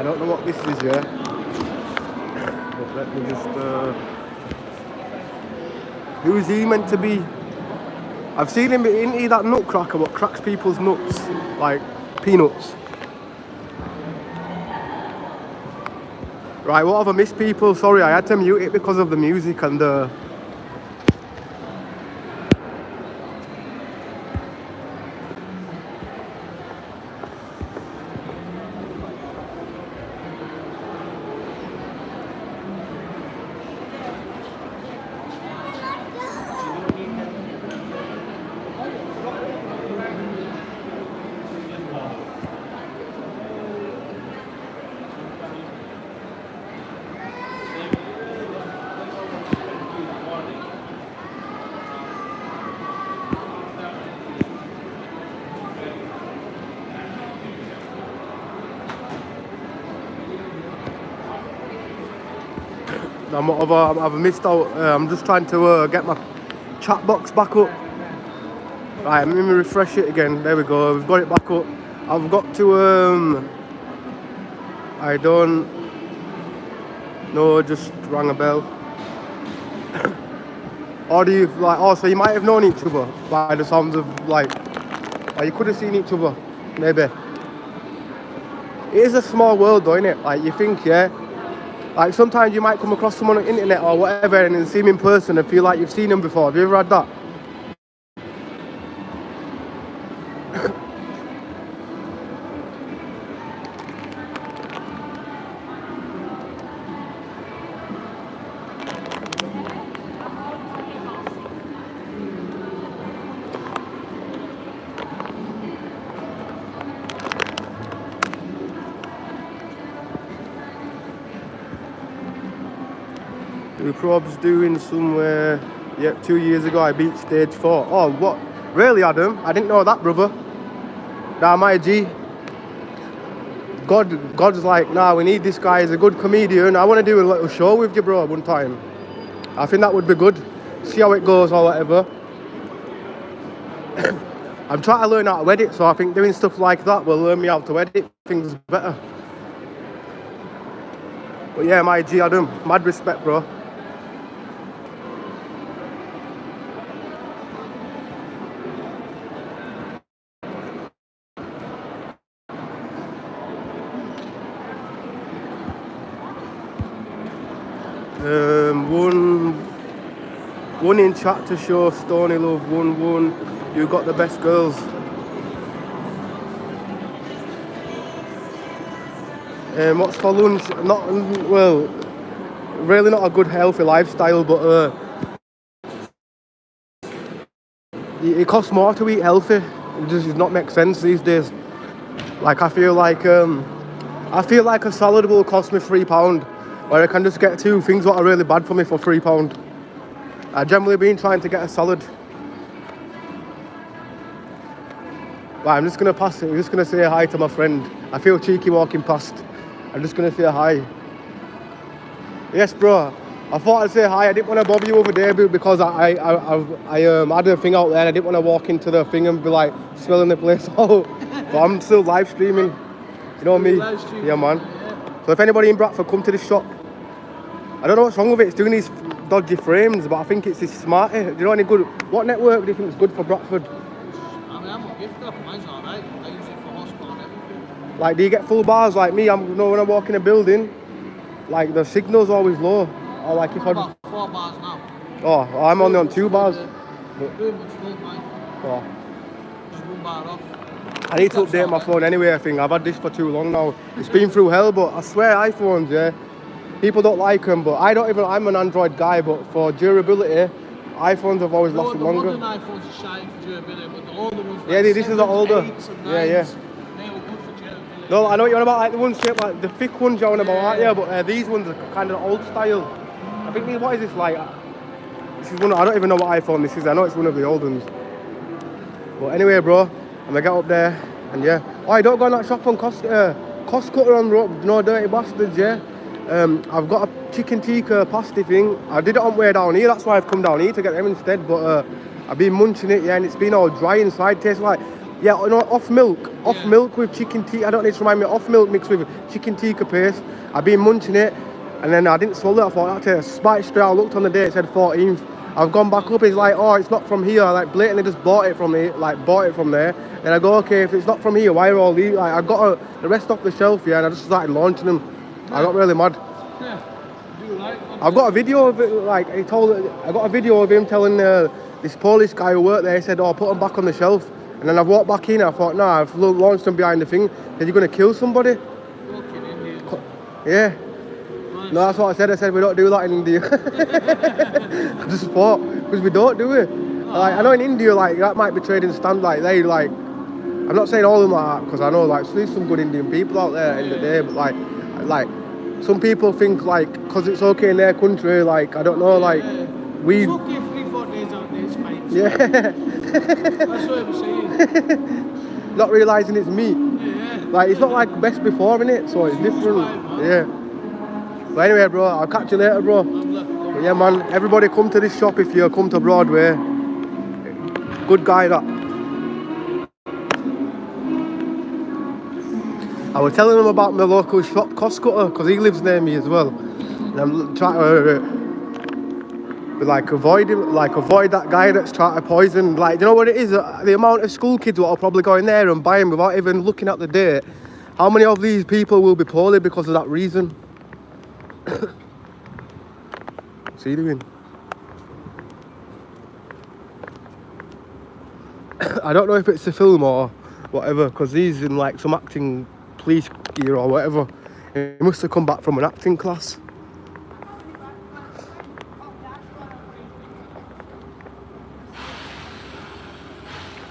I don't know what this is, yeah. But let me just, who is he meant to be? I've seen him in that nutcracker, what cracks people's nuts, like peanuts. Right, what have I missed, people? Sorry, I had to mute it because of the music and I've missed out. I'm just trying to get my chat box back up. Right, let me refresh it again. There we go. We've got it back up. I've got to I don't know. Just rang a bell. Or do you like? Oh, so you might have known each other by the sounds of like. Or you could have seen each other, maybe. It is a small world, though, isn't it? Like you think, yeah. Like sometimes you might come across someone on the internet or whatever and then see him in person and feel like you've seen him before. Have you ever had that? The prob's doing somewhere. Yep, 2 years ago I beat stage 4. Oh, what? Really, Adam? I didn't know that, brother. Nah, my G. God's like, nah, we need this guy. He's a good comedian. I want to do a little show with you, bro, one time. I think that would be good. See how it goes or whatever. I'm trying to learn how to edit, so I think doing stuff like that will learn me how to edit things better. But yeah, my G, Adam, mad respect, bro. One in chat to show Stony Love 1-1. You got the best girls. What's for lunch? Not well, really not a good healthy lifestyle, but it costs more to eat healthy. It just does not make sense these days. Like I feel like a salad will cost me £3, where I can just get two things that are really bad for me for £3. I've generally been trying to get a salad. Right, I'm just gonna pass it. I'm just gonna say hi to my friend. I feel cheeky walking past. I'm just gonna say hi. Yes, bro. I thought I'd say hi. I didn't want to bother you over there because I had a thing out there and I didn't want to walk into the thing and be like smelling the place out. But I'm still live streaming. You know me? Yeah, man. So if anybody in Bradford, come to this shop. I don't know what's wrong with it. It's doing these dodgy frames, but I think it's this smarty. Do you know any good? What network do you think is good for Bradford? I mean, I'm not gifted off mine's alright. I use it for hospital and everything. Like, do you get full bars like me? You know, when I walk in a building, like the signal's always low. Or like if I'm about 4 bars now. Oh, I'm only on 2 bars. Pretty much full, mine. Oh. Just 1 bar off. I need to update my phone anyway, I think. I've had this for too long now. It's been through hell, but I swear iPhones, yeah. People don't like them, but I'm an Android guy, but for durability, iPhones have always lasted longer. The modern iPhones are shine for durability, but the older ones, yeah, like this is the older. Yeah. They were good for durability. No, I know what you're on about, like the ones shaped like the thick ones you're on about, aren't you? But these ones are kind of old style. I think what is this like? This is one. I don't even know what iPhone this is. I know it's one of the old ones. But anyway, bro, I'm gonna get up there and yeah. Oh, I don't go in that shop on cost cutter on road. No dirty bastards, yeah. I've got a chicken tikka pasty thing. I did it on way down here. That's why I've come down here to get them instead. But I've been munching it, yeah, and it's been all dry inside. Tastes like Yeah, no, off milk. Off Yeah. milk with chicken tikka. I don't need to remind me. Off milk mixed with chicken tikka paste. I've been munching it, and then I didn't swallow it. I thought, that's a spike straight. I looked on the day, it said 14th. I've gone back up. It's like, oh, it's not from here. I like blatantly just bought it from there. And I go, okay, if it's not from here, why are all these? Like, I got the rest off the shelf, yeah, and I just started launching them. I got really mad. Yeah. Do you like them? I've got a video of it. Like I got a video of him telling this Polish guy who worked there. He said, "Oh, put them back on the shelf." And then I've walked back in. I thought, "No, I've launched them behind the thing. Said you're gonna kill somebody." Fucking Indians. Yeah. Nice. No, that's what I said. I said we don't do that in India. I just thought because we don't do it. Like I know in India, like that might be trading stand. Like they like. I'm not saying all of them like that because I know like there's some good Indian people out there in the day, but like some people think like because it's okay in their country, like I don't know, like we. It's okay 3-4 days out there, it's fine. Yeah. That's what I'm saying. Not realising it's meat. Yeah. Like it's not like best before, innit? So it's different. Yeah. But anyway, bro, I'll catch you later, bro. Ambler. But yeah, man, everybody come to this shop if you come to Broadway. Good guy, that. I was telling him about my local shop, cost cutter, because he lives near me as well. And I'm trying to avoid that guy that's trying to poison. Like, do you know what it is? The amount of school kids that will probably go in there and buy him without even looking at the date. How many of these people will be poorly because of that reason? What's he doing? I don't know if it's a film or whatever, because he's in like some acting police gear or whatever. He must have come back from an acting class.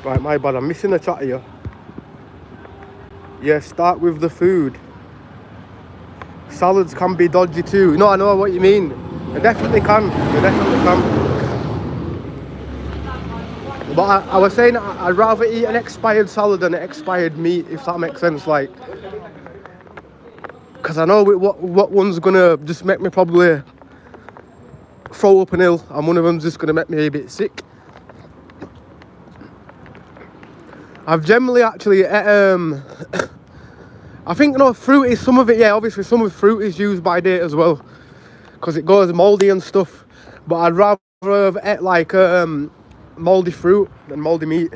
Right, my bad, I'm missing a chat here. Yeah, start with the food. Salads can be dodgy too. No, I know what you mean. They definitely can. But I was saying I'd rather eat an expired salad than an expired meat, if that makes sense. Like, because I know what one's gonna just make me probably throw up an ill, and one of them's just gonna make me a bit sick. I've generally actually I think fruit is some of it. Yeah, obviously some of the fruit is used by date as well, because it goes mouldy and stuff. But I'd rather have ate like mouldy fruit than mouldy meat.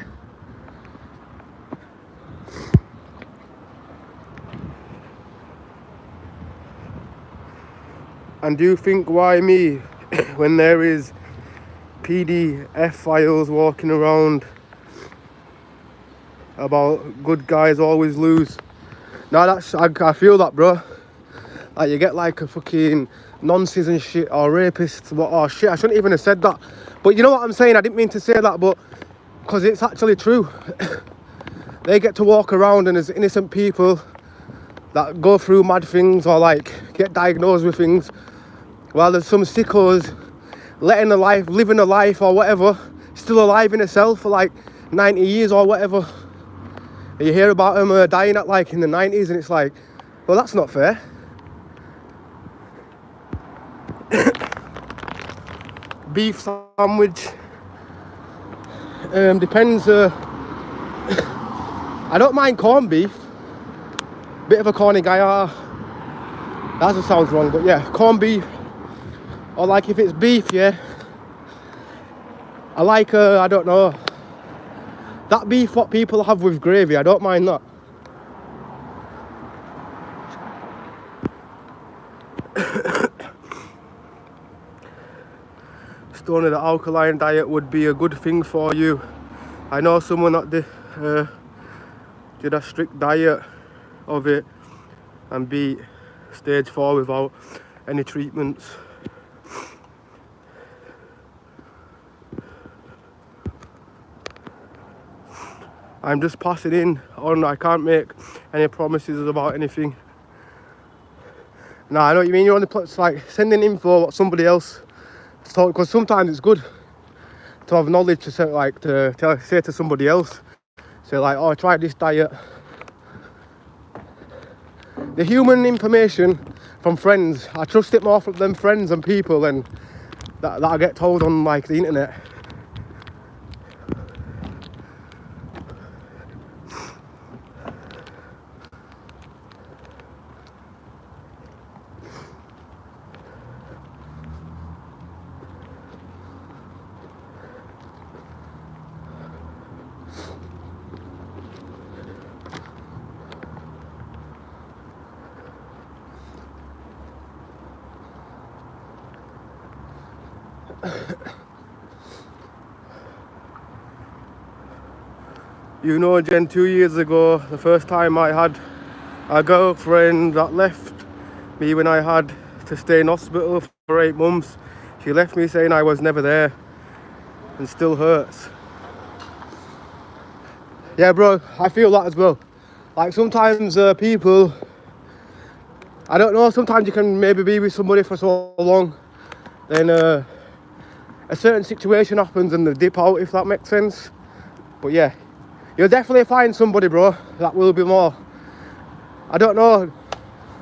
And do you think why me when there is PDF files walking around about good guys always lose? No, I feel that, bro. Like you get like a fucking nonsense shit or rapists. Oh shit, I shouldn't even have said that. But you know what I'm saying? I didn't mean to say that, but because it's actually true. They get to walk around and there's innocent people that go through mad things or like get diagnosed with things, while there's some sickos living a life or whatever, still alive in itself for like 90 years or whatever. And you hear about them dying at like in the 90s, and it's like, well, that's not fair. Beef sandwich. Depends. I don't mind corned beef. Bit of a corny guy. That just sounds wrong, but yeah, corned beef. Or like if it's beef, yeah. I like, I don't know, that beef what people have with gravy. I don't mind that. Stoney, the alkaline diet would be a good thing for you. I know someone that did a strict diet of it and beat stage 4 without any treatments. I'm just passing in on. I can't make any promises about anything. No, I know what you mean. You're on the place, like sending info what somebody else to talk, because sometimes it's good to have knowledge to say, like say to somebody else. Say like, oh, try this diet. The human information from friends, I trust it more from them friends and people than that I get told on like the internet. You know, Jen, 2 years ago, the first time I had a girlfriend that left me when I had to stay in hospital for 8 months. She left me saying I was never there, and still hurts. Yeah, bro, I feel that as well. Like sometimes people, I don't know, sometimes you can maybe be with somebody for so long, then a certain situation happens and they dip out, if that makes sense. But yeah, you'll definitely find somebody, bro, that will be more. I don't know,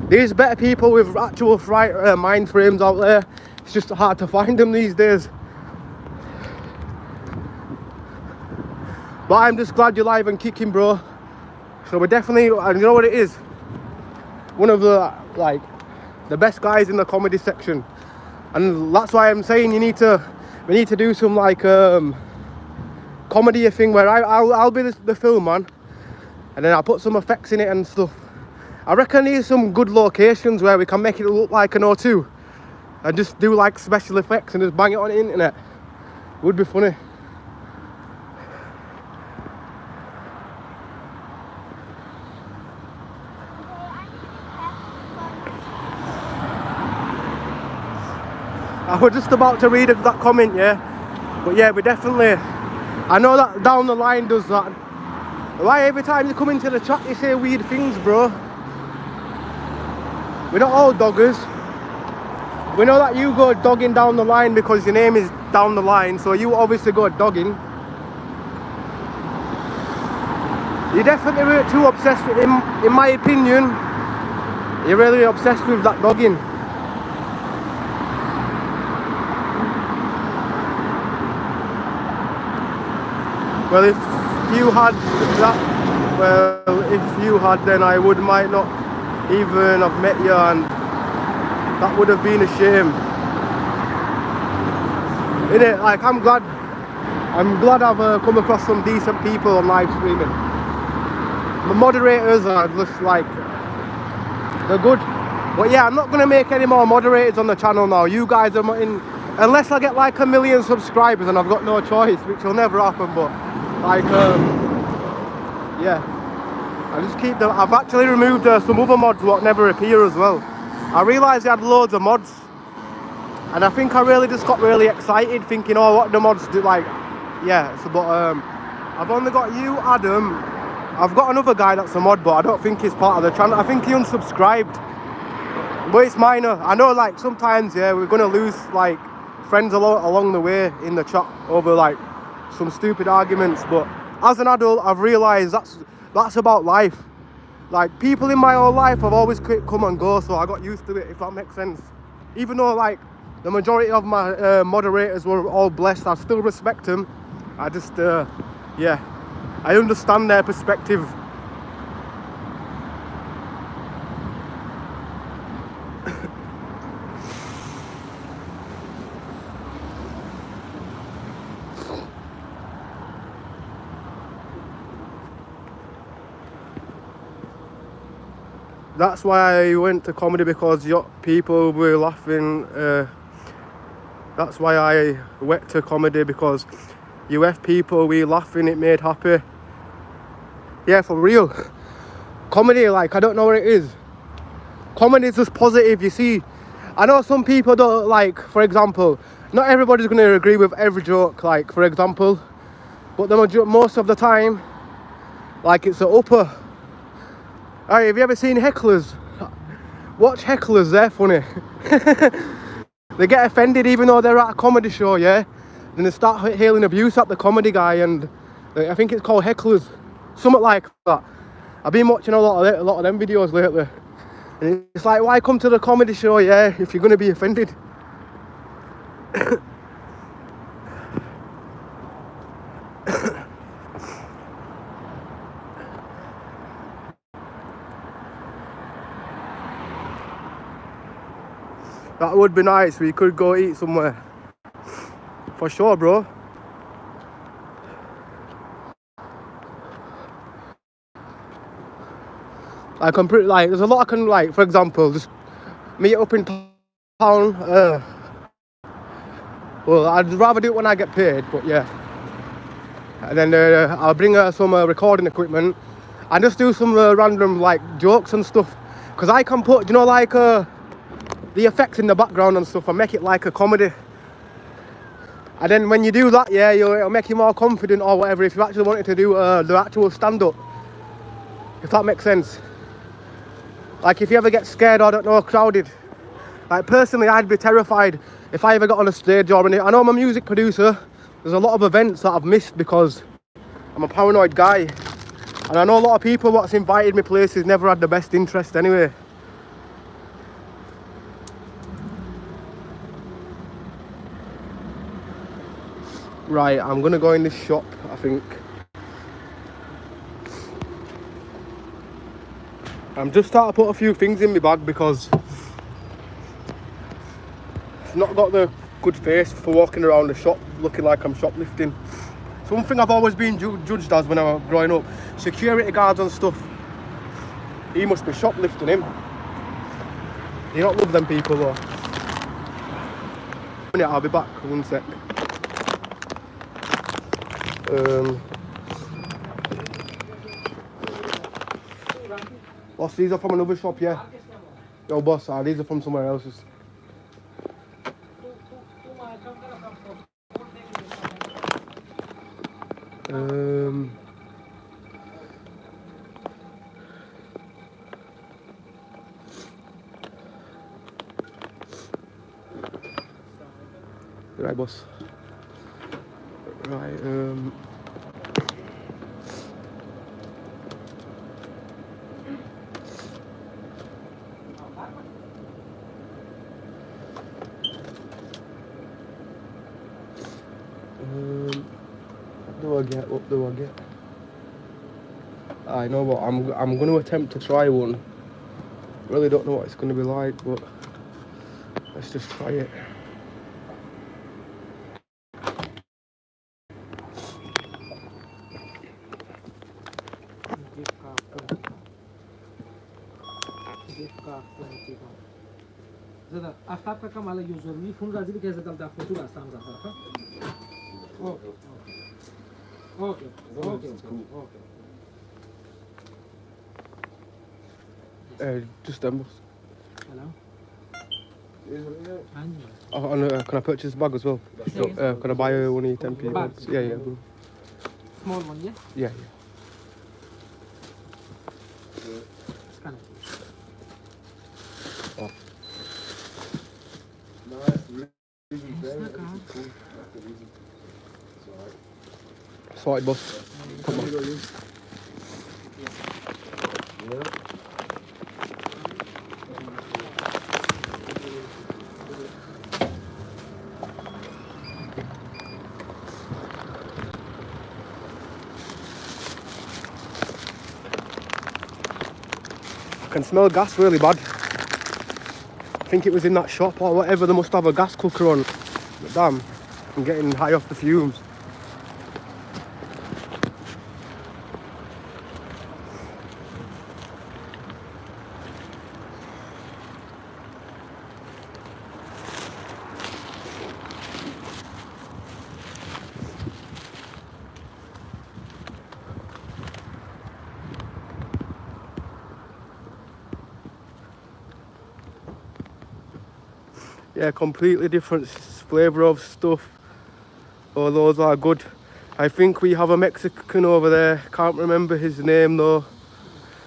there's better people with actual mind frames out there. It's just hard to find them these days. But I'm just glad you're live and kicking, bro. So we're definitely, and you know what it is? One of the, like, the best guys in the comedy section. And that's why I'm saying we need to do some, like, comedy thing where I'll be the film man. And then I'll put some effects in it and stuff. I reckon there's some good locations where we can make it look like an O2. And just do, like, special effects and just bang it on the internet. Would be funny. I was just about to read that comment, yeah. But yeah, we definitely, I know that down the line does that. Why every time you come into the chat you say weird things, bro? We're not all doggers. We know that you go dogging down the line because your name is down the line, so you obviously go dogging. You definitely weren't too obsessed with him, in my opinion. You're really obsessed with that dogging. Well, if you had that, then I might not even have met you, and that would have been a shame. Innit? Like, I'm glad I've come across some decent people on live streaming. The moderators are just like, they're good. But yeah, I'm not gonna make any more moderators on the channel now. You guys are in, unless I get like 1 million subscribers and I've got no choice, which will never happen, but like, yeah, I just keep them. I've actually removed some other mods what never appear as well. I realised I had loads of mods, and I think I really just got really excited thinking, oh, what the mods do, like, yeah. So, but I've only got you, Adam. I've got another guy that's a mod, but I don't think he's part of the channel. I think he unsubscribed, but it's minor. I know, like, sometimes, yeah, we're gonna lose like friends along the way in the chat over like some stupid arguments, but as an adult I've realised that's about life. Like, people in my whole life have always come and go, so I got used to it, if that makes sense. Even though like the majority of my moderators were all blessed, I still respect them. I just yeah, I understand their perspective. That's why I went to comedy, because people were laughing. That's why I went to comedy, because you have people we laughing, it made happy. Yeah, for real. Comedy, like, I don't know what it is. Comedy is just positive, you see. I know some people don't, like, for example, not everybody's going to agree with every joke, like, for example. But most of the time, like, it's an upper. Alright, have you ever seen hecklers? Watch hecklers, they're funny. They get offended even though they're at a comedy show, yeah? Then they start hailing abuse at the comedy guy, and I think it's called hecklers. Something like that. I've been watching a lot of them videos lately. And it's like, why come to the comedy show, yeah, if you're going to be offended? That would be nice. We could go eat somewhere. For sure, bro. Like, I'm pretty, like, there's a lot I can, like, for example, just meet up in town. Well, I'd rather do it when I get paid, but yeah. And then I'll bring some recording equipment and just do some random like jokes and stuff. Because I can put, you know, like the effects in the background and stuff and make it like a comedy. And then when you do that, yeah, it'll make you more confident or whatever if you actually wanted to do the actual stand-up. If that makes sense. Like if you ever get scared or don't know, crowded. Like personally, I'd be terrified if I ever got on a stage or anything. I know I'm a music producer. There's a lot of events that I've missed because I'm a paranoid guy. And I know a lot of people what's invited me places never had the best interest anyway. Right, I'm gonna go in this shop, I think. I'm just starting to put a few things in my bag because it's not got the good face for walking around the shop looking like I'm shoplifting. One thing I've always been judged as when I was growing up, security guards and stuff, he must be shoplifting him. You don't love them people though. Yeah, I'll be back, 1 sec. Boss, these are from another shop, yeah? Yo boss, these are from somewhere else's. Right, boss. Right, what do I get? I know what, I'm going to attempt to try one. Really don't know what it's going to be like, but let's just try it. زده افتاب کا Kamala user می phone راځي کې زده د photo راستم زده okay okay okay okay Just them. Hello. Can I purchase a bag as well? So, can I buy one of your 10p bags? Yeah, yeah. Bro. Small one, yeah? Yeah, yeah. Scan it. Oh. Nice, really very cool. Sorted, boss. Come on. Yeah. I can smell gas really bad. I think it was in that shop or whatever, they must have a gas cooker on. But damn, I'm getting high off the fumes. Yeah, completely different flavour of stuff. Oh, those are good. I think we have a Mexican over there. Can't remember his name though.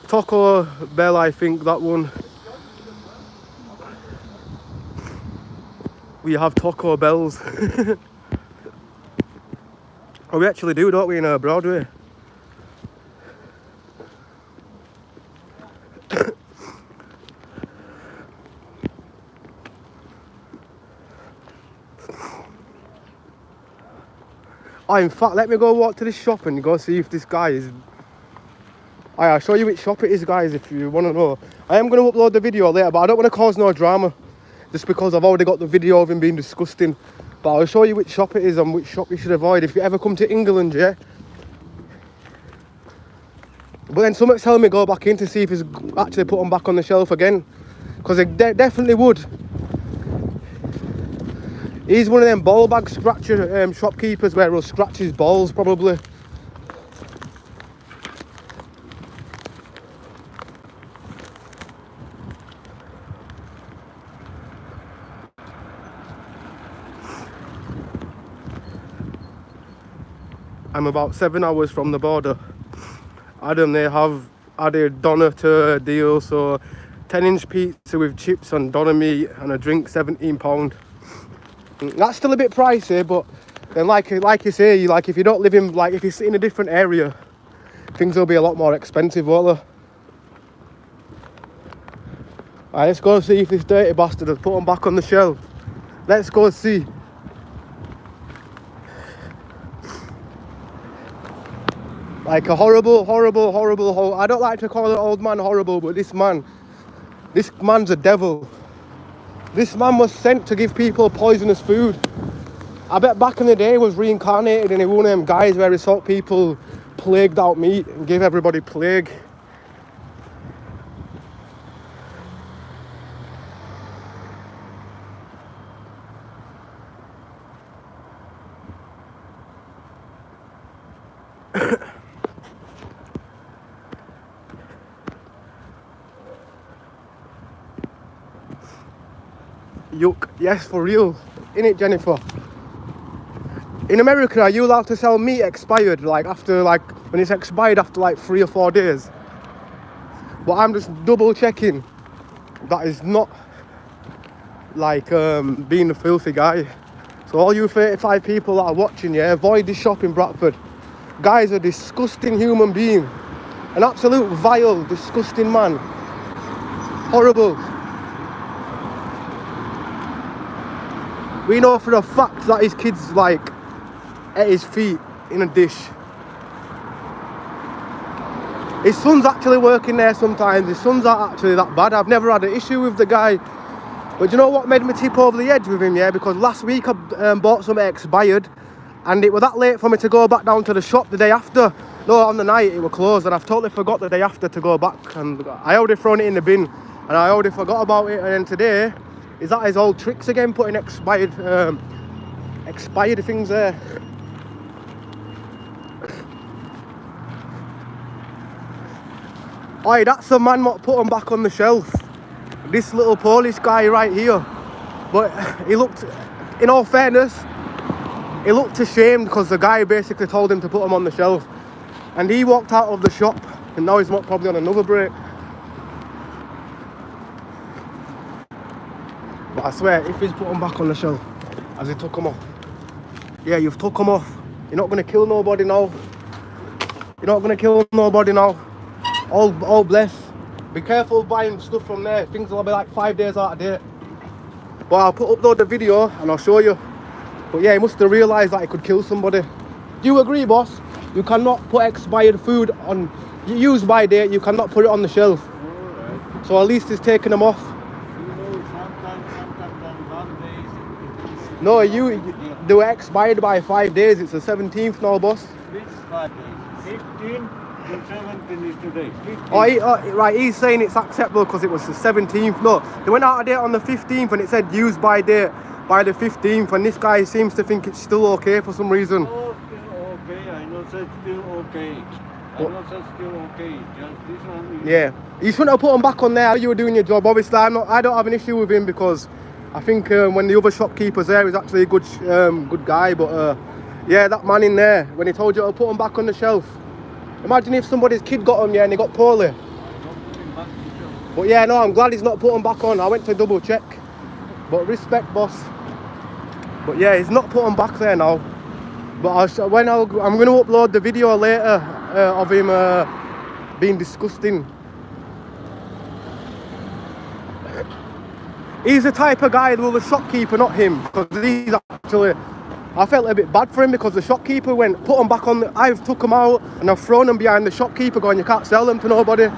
Taco Bell, I think, that one. We have Taco Bells. Oh, we actually do, don't we, in Broadway? Oh, in fact, let me go walk to this shop and go see if this guy is... I'll show you which shop it is, guys, if you want to know. I am going to upload the video later, but I don't want to cause no drama. Just because I've already got the video of him being disgusting. But I'll show you which shop it is and which shop you should avoid if you ever come to England, yeah? But then somebody's telling me go back in to see if he's actually put them back on the shelf again. Because they definitely would. He's one of them ball bag scratcher shopkeepers where he'll scratch his balls probably. I'm about 7 hours from the border. Adam, they have added doner to a deal, so 10-inch pizza with chips and doner meat and a drink, £17. That's still a bit pricey, but then like you say, if you don't live in, if you sit in a different area, things will be a lot more expensive, won't they? Alright, let's go see if this dirty bastard has put them back on the shelf. Let's go see. Like a horrible, I don't like to call an old man horrible, but this man's a devil. This man was sent to give people poisonous food. I bet back in the day he was reincarnated and he was one of them guys where he sought people plagued out meat and gave everybody plague. Yuck, yes, for real. Innit, Jennifer? In America, are you allowed to sell meat expired, when it's expired after 3 or 4 days? But I'm just double checking that is not being a filthy guy. So all you 35 people that are watching, yeah, avoid this shop in Bradford. Guy's a disgusting human being. An absolute vile, disgusting man. Horrible. We know for a fact that his kid's at his feet in a dish. His son's actually working there sometimes. His son's not actually that bad. I've never had an issue with the guy. But you know what made me tip over the edge with him, yeah? Because last week I bought something expired and it was that late for me to go back down to the shop the day after. No, on the night it was closed and I've totally forgot the day after to go back, and I already thrown it in the bin and I already forgot about it. And then today, is that his old tricks again, putting expired things there. Oi, that's the man what put them back on the shelf. This little Polish guy right here. But he looked, in all fairness, he looked ashamed because the guy basically told him to put them on the shelf. And he walked out of the shop and now he's probably on another break. But I swear, if he's put them back on the shelf, as he took them off. Yeah, you've took them off. You're not going to kill nobody now. You're not going to kill nobody now. All blessed. Be careful buying stuff from there. Things will be 5 days out of date. But I'll upload the video and I'll show you. But yeah, he must have realised that he could kill somebody. Do you agree, boss? You cannot put expired food on, used by date, you cannot put it on the shelf. Alright. So at least he's taking them off. No, they were expired by 5 days. It's the 17th now, boss. Which 5 days? 15 to 17 is today. 15. Right, he's saying it's acceptable because it was the 17th. No, they went out of date on the 15th and it said used by date by the 15th, and this guy seems to think it's still okay for some reason. Oh, still okay. I know that's still okay. I know that's still okay. Just this one is... Yeah, you shouldn't have put him back on there. You were doing your job. Obviously, I don't have an issue with him because I think when the other shopkeeper's there, he's actually a good guy. But yeah, that man in there, when he told you to put him back on the shelf. Imagine if somebody's kid got him, yeah, and he got poorly. But yeah, no, I'm glad he's not put him back on. I went to double check. But respect, boss. But yeah, he's not put him back there now. But I'm going to upload the video later of him being disgusting. He's the type of guy, well, the shopkeeper, not him, because he's actually, I felt a bit bad for him because the shopkeeper went, put them back on, I've took them out and I've thrown them behind the shopkeeper going, you can't sell them to nobody.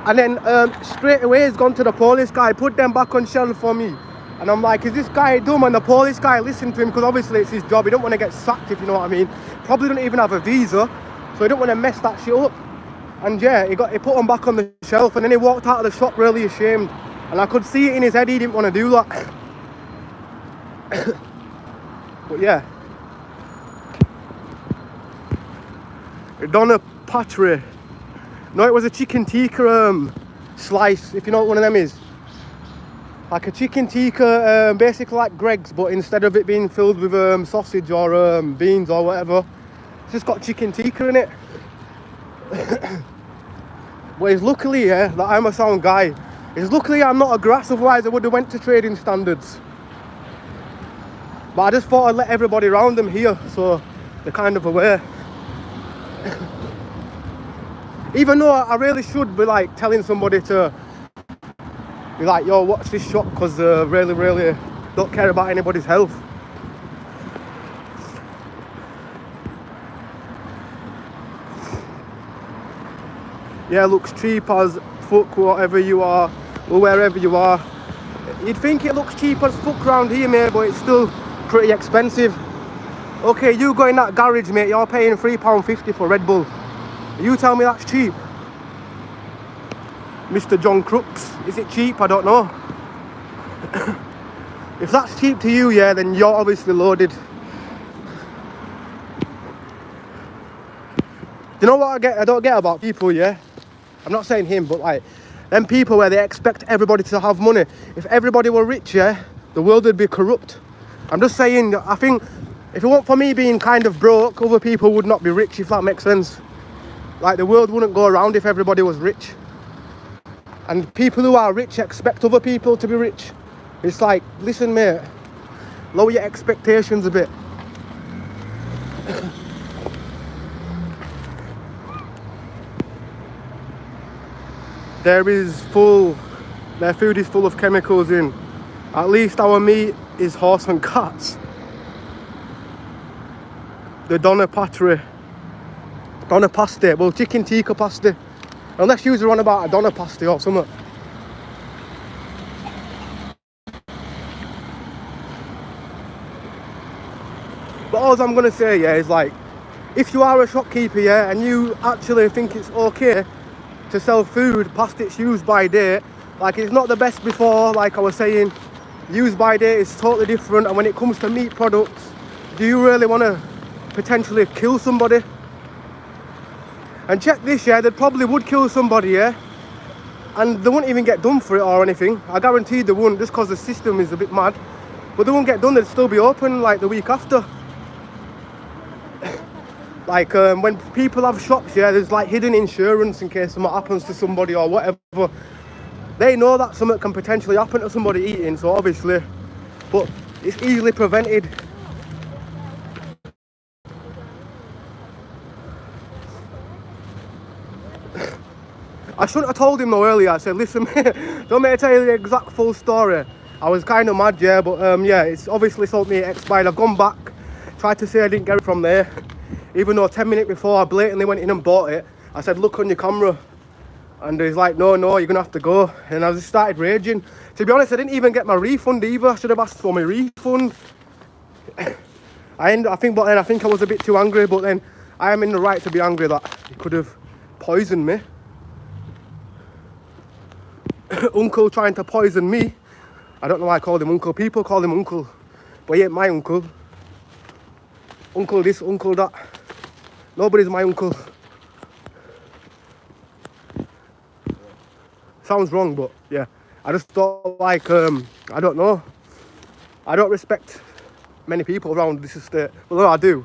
And then straight away he's gone to the police guy, put them back on shelf for me. And I'm like, is this guy dumb? And the police guy listened to him because obviously it's his job. He don't want to get sacked, if you know what I mean. Probably don't even have a visa, so he don't want to mess that shit up. And yeah, he put them back on the shelf and then he walked out of the shop really ashamed. And I could see it in his head, he didn't want to do that. But yeah. Donna Patre. No, it was a chicken tikka slice, if you know what one of them is. Like a chicken tikka, basically like Greg's, but instead of it being filled with sausage or beans or whatever, it's just got chicken tikka in it. But it's luckily, yeah, that I'm a sound guy. It's luckily I'm not a grass, otherwise I would have went to trading standards. But I just thought I'd let everybody around them hear, so they're kind of aware. Even though I really should be like telling somebody to be like, yo, watch this shop, because really don't care about anybody's health. Yeah, looks cheap as fuck, whatever you are, or wherever you are. You'd think it looks cheap as fuck around here, mate, but it's still pretty expensive. Okay, you go in that garage, mate, you're paying £3.50 for Red Bull. You tell me that's cheap? Mr. John Crooks, is it cheap? I don't know. If that's cheap to you, yeah, then you're obviously loaded. You know what I don't get about people, yeah? I'm not saying him, but like, them people where they expect everybody to have money. If everybody were rich, yeah, the world would be corrupt. I'm just saying, I think, if it weren't for me being kind of broke, other people would not be rich, if that makes sense. Like, the world wouldn't go around if everybody was rich. And people who are rich expect other people to be rich. It's like, listen, mate, lower your expectations a bit. Their food is full of chemicals in. At least our meat is horse and cats. The Donna Patre. Donna Pasta, well, chicken tikka pasta. Unless you were on about a Donna Pasta or something. But all I'm gonna say, yeah, is like, if you are a shopkeeper, yeah, and you actually think it's okay to sell food past its use by date, like, it's not the best before, like I was saying, use by date is totally different. And when it comes to meat products, do you really want to potentially kill somebody? And check this, yeah, they probably would kill somebody, yeah, and they wouldn't even get done for it or anything. I guarantee they wouldn't, just because the system is a bit mad. But they won't get done, they'd still be open like the week after. Like, when people have shops, yeah, there's like hidden insurance in case something happens to somebody or whatever. They know that something can potentially happen to somebody eating, so obviously, but it's easily prevented. I shouldn't have told him though earlier. I said, listen, don't make me tell you the exact full story. I was kind of mad, yeah, but yeah, it's obviously told me it expired. I've gone back, tried to say I didn't get it from there, even though 10 minutes before I blatantly went in and bought it. I said, look on your camera, and he's like, no, you're gonna have to go. And I just started raging. To be honest, I didn't even get my refund either. I should have asked for my refund. I think I was a bit too angry, but then I am in the right to be angry that he could have poisoned me. Uncle trying to poison me. I don't know why I called him uncle. People call him uncle, but he ain't my uncle. Uncle this, uncle that. Nobody's my uncle. Sounds wrong, but yeah. I just thought, like, I don't know. I don't respect many people around this estate. Well, no, I do,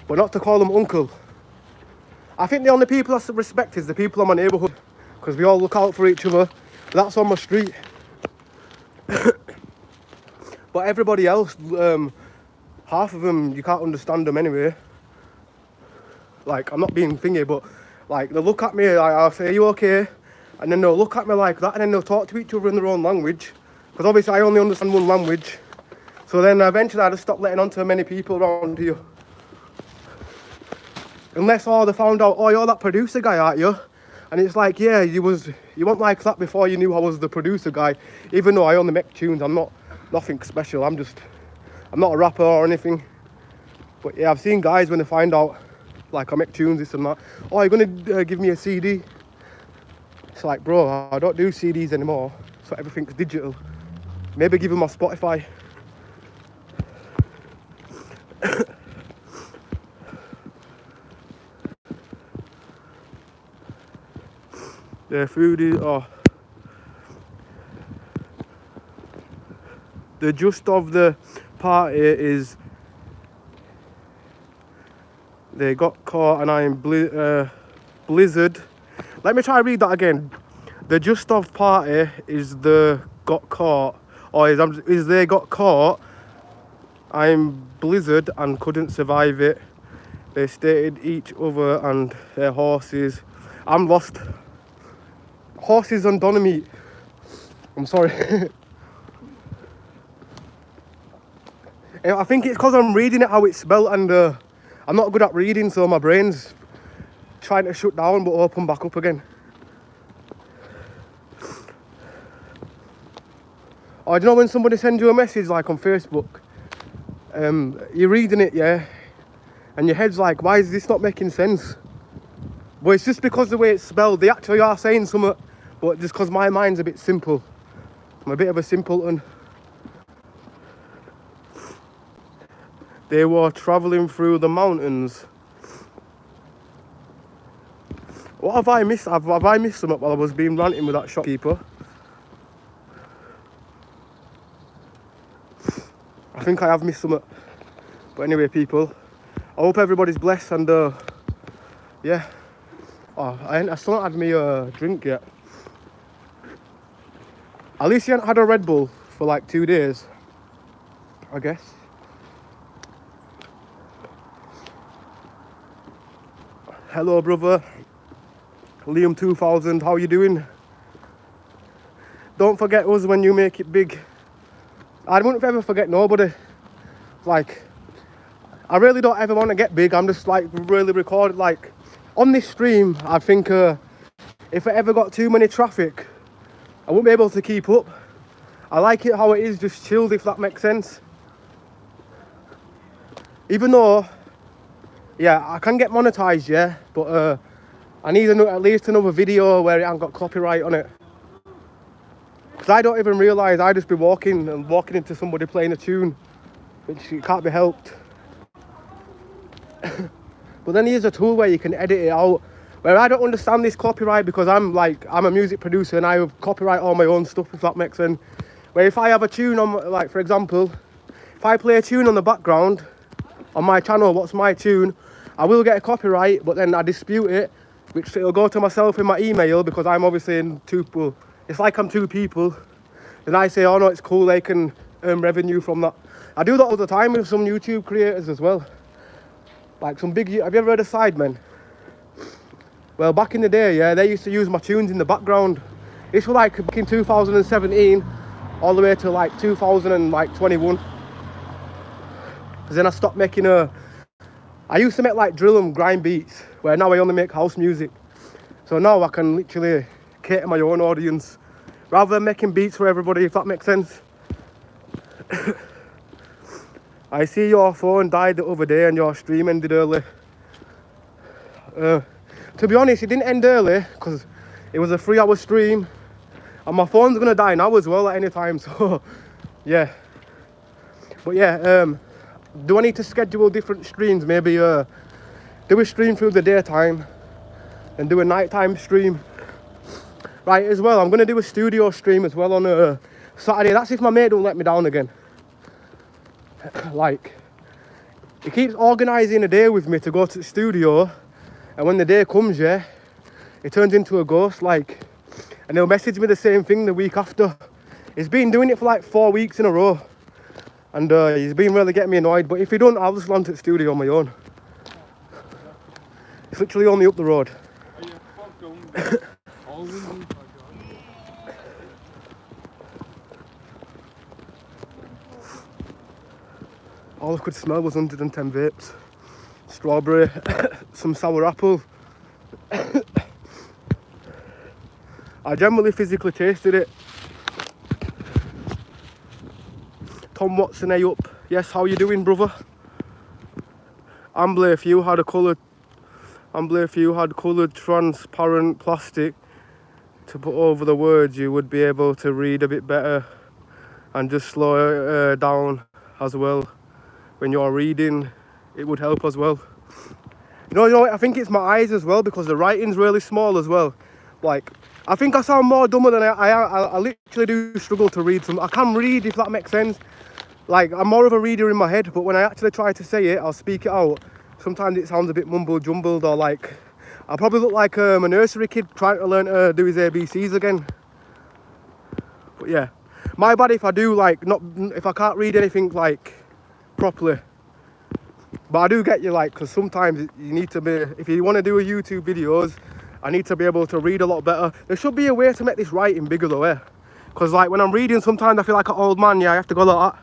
but not to call them uncle. I think the only people I respect is the people in my neighbourhood, because we all look out for each other. That's on my street. But everybody else, half of them, you can't understand them anyway. Like, I'm not being thingy, but like, they'll look at me, like, I'll say, are you okay? And then they'll look at me like that, and then they'll talk to each other in their own language, because obviously I only understand one language. So then eventually I just stopped letting on to many people around here. Unless they found out, oh, you're that producer guy, aren't you? And it's like, yeah, you weren't like that before you knew I was the producer guy. Even though I only make tunes, I'm not nothing special. I'm not a rapper or anything. But yeah, I've seen guys when they find out, like, I make tunes, this and that. Oh, you're gonna give me a CD? It's like, bro, I don't do CDs anymore, so everything's digital. Maybe give them my Spotify. Their food is, the gist of the party is they got caught and I'm blizzard. Let me try read that again. The gist of party is the got caught, or is they got caught. I'm blizzard and couldn't survive it. They stated each other and their horses. I'm lost. Horses on Donomite. I'm sorry. I think it's because I'm reading it how it's spelled, and I'm not good at reading, so my brain's trying to shut down but open back up again. Or do you know when somebody sends you a message like on Facebook, you're reading it, yeah, and your head's like, why is this not making sense? But it's just because the way it's spelled. They actually are saying something, but just because my mind's a bit simple. I'm a bit of a simpleton. They were travelling through the mountains. What have I missed? Have I missed something while I was being ranting with that shopkeeper? I think I have missed something. But anyway, people, I hope everybody's blessed, and yeah. Oh, I still not had me a drink yet. At least you haven't had a Red Bull for like 2 days, I guess. Hello, brother. Liam 2000, how you doing? Don't forget us when you make it big. I wouldn't ever forget nobody. Like, I really don't ever want to get big. I'm just like really recorded. Like, on this stream, I think if I ever got too many traffic, I wouldn't be able to keep up. I like it how it is, just chilled, if that makes sense. Even though, yeah, I can get monetized, yeah, but I need at least another video where it hasn't got copyright on it. Because I don't even realise I just be walking into somebody playing a tune, which it can't be helped. But then here's a tool where you can edit it out, where I don't understand this copyright, because I'm a music producer and I copyright all my own stuff, if that makes sense. Where if I have a tune on, like for example, if I play a tune on the background on my channel, what's my tune, I will get a copyright, but then I dispute it, which it'll go to myself in my email, because I'm obviously in two people. It's like I'm two people. Then I say, oh no, it's cool, they can earn revenue from that. I do that all the time with some YouTube creators as well. Like some big, have you ever heard of Sidemen? Well, back in the day, yeah, they used to use my tunes in the background. This was like back in 2017, all the way to like 2021. Because then I stopped making I used to make like drill and grind beats, where now I only make house music. So now I can literally cater my own audience, rather than making beats for everybody, if that makes sense. I see your phone died the other day and your stream ended early. To be honest, it didn't end early because it was a 3-hour stream, and my phone's gonna die now as well at any time, so yeah. But yeah, do I need to schedule different streams? Maybe do a stream through the daytime and do a nighttime stream. Right, as well, I'm gonna do a studio stream as well on Saturday. That's if my mate don't let me down again. Like, he keeps organising a day with me to go to the studio, and when the day comes, yeah, it turns into a ghost, like, and he'll message me the same thing the week after. He's been doing it for like 4 weeks in a row, and he's been really getting me annoyed. But if he don't, I'll just run to the studio on my own. It's literally only up the road. All I could smell was 110 vapes. Strawberry, some sour apple. I generally physically tasted it. Tom Watson, hey up. Yes, how you doing, brother? Ambler, if you had coloured transparent plastic to put over the words, you would be able to read a bit better and just slow it down as well. When you're reading, it would help as well. You know, I think it's my eyes as well, because the writing's really small as well. Like, I think I sound more dumber than I literally do struggle to read some. I can read, if that makes sense. Like, I'm more of a reader in my head, but when I actually try to say it, I'll speak it out. Sometimes it sounds a bit mumble jumbled, or like, I probably look like a nursery kid trying to learn to do his ABCs again. But yeah, my bad if I do like, if I can't read anything like properly. But I do get you, like, because sometimes you need to be, if you want to do a YouTube videos, I need to be able to read a lot better. There should be a way to make this writing bigger though, eh? Because like when I'm reading, sometimes I feel like an old man. Yeah, I have to go like that.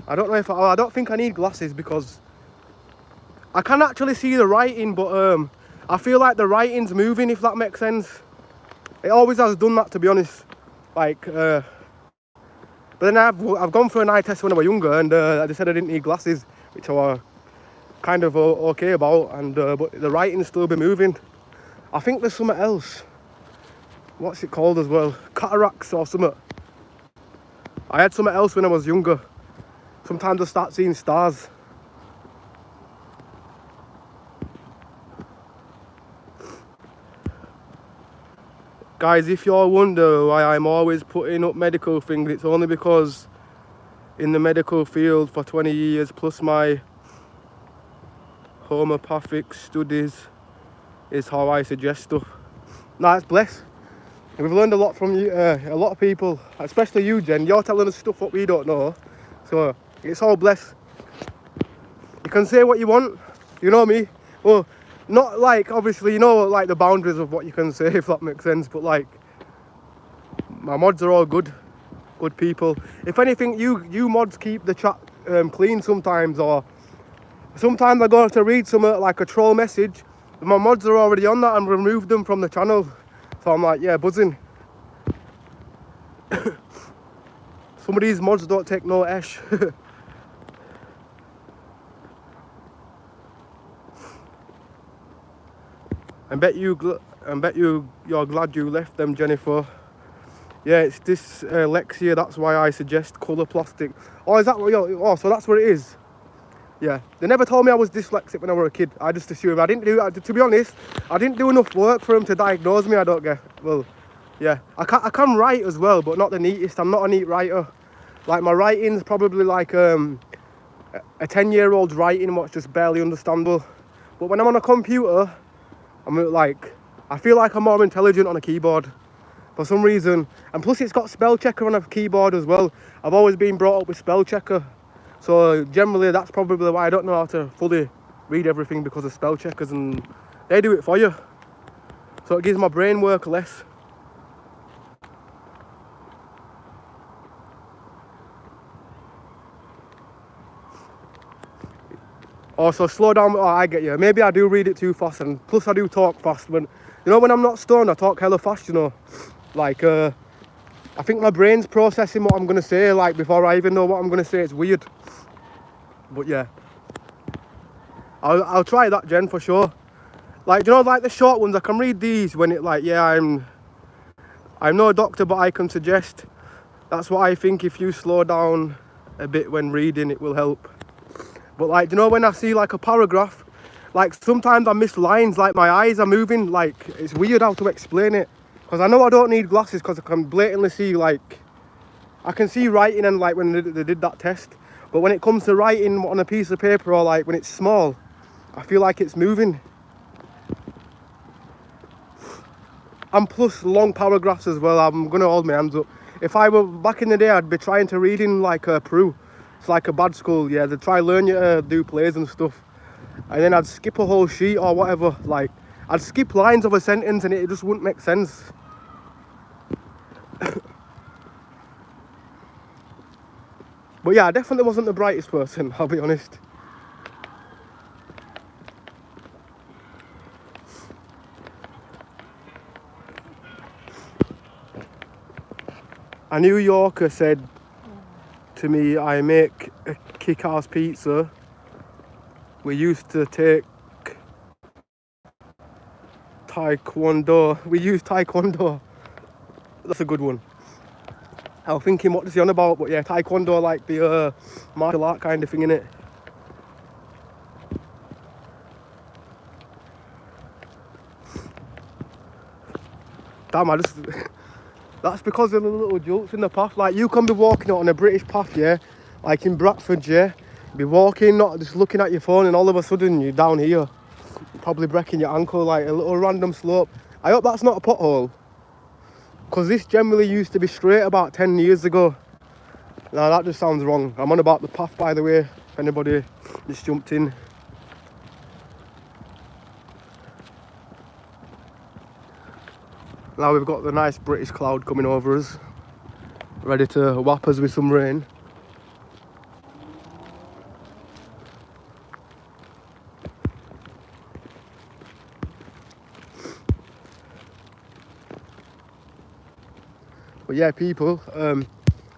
I don't know if I don't think I need glasses, because I can actually see the writing, but I feel like the writing's moving, if that makes sense. It always has done that, to be honest. Like, but then I've gone for an eye test when I was younger, and they said I didn't need glasses, which I was kind of okay about, and but the writing's still be moving. I think there's something else. What's it called as well? Cataracts or something. I had something else when I was younger. Sometimes I start seeing stars. Guys, if you're wonder why I'm always putting up medical things, it's only because in the medical field for 20 years plus my homeopathic studies is how I suggest stuff. Nah, it's blessed. We've learned a lot from you, a lot of people, especially you, Jen. You're telling us stuff what we don't know, so it's all blessed. You can say what you want, you know me. Well, not like, obviously, you know, like the boundaries of what you can say, if that makes sense, but like, my mods are all good people. If anything, you mods keep the chat clean sometimes, or sometimes I go to read something like a troll message, and my mods are already on that and removed them from the channel. So I'm like, yeah, buzzing. Some of these mods don't take no ash. I bet you're glad you left them, Jennifer. Yeah, it's dyslexia. That's why I suggest colour plastic. Oh, is that what you're? Oh, so that's what it is. Yeah, they never told me I was dyslexic when I was a kid. I just assumed. I didn't do. To be honest, I didn't do enough work for them to diagnose me. I don't get. Well, yeah, I can write as well, but not the neatest. I'm not a neat writer. Like, my writing's probably like a 10-year-old's writing, what's just barely understandable. But when I'm on a computer, I'm like, I feel like I'm more intelligent on a keyboard for some reason. And plus, it's got spell checker on a keyboard as well. I've always been brought up with spell checker. So generally, that's probably why I don't know how to fully read everything, because of spell checkers, and they do it for you. So it gives my brain work less. Also, slow down. Oh, I get you. Maybe I do read it too fast, and plus I do talk fast. When, you know, when I'm not stoned, I talk hella fast, you know. Like, I think my brain's processing what I'm going to say, like, before I even know what I'm going to say. It's weird. But yeah, I'll try that, Jen, for sure. Like, you know, like the short ones, I can read these when it, like, yeah, I'm no doctor, but I can suggest. That's what I think. If you slow down a bit when reading, it will help. But like, you know, when I see like a paragraph, like sometimes I miss lines, like my eyes are moving, like it's weird how to explain it. Because I know I don't need glasses, because I can blatantly see, like, I can see writing, and like when they did that test. But when it comes to writing on a piece of paper, or like when it's small, I feel like it's moving. And plus long paragraphs as well, I'm going to hold my hands up. If I were back in the day, I'd be trying to read in like a Peru. It's like a bad school, yeah. They try learn you to do plays and stuff. And then I'd skip a whole sheet or whatever. Like, I'd skip lines of a sentence and it just wouldn't make sense. But yeah, I definitely wasn't the brightest person, I'll be honest. A New Yorker said to me, I make a kick-ass pizza. We used to take Taekwondo. We use Taekwondo. That's a good one. I was thinking, what is he on about? But yeah, Taekwondo, like the martial art kind of thing, innit? Damn, I just... That's because of the little jolts in the path. Like, you can be walking on a British path, yeah? Like in Bradford, yeah? Be walking, not just looking at your phone, and all of a sudden you're down here. You're probably breaking your ankle, like a little random slope. I hope that's not a pothole. Because this generally used to be straight about 10 years ago. Now that just sounds wrong. I'm on about the path, by the way, if anybody just jumped in. Now we've got the nice British cloud coming over us, ready to whap us with some rain. But yeah, people,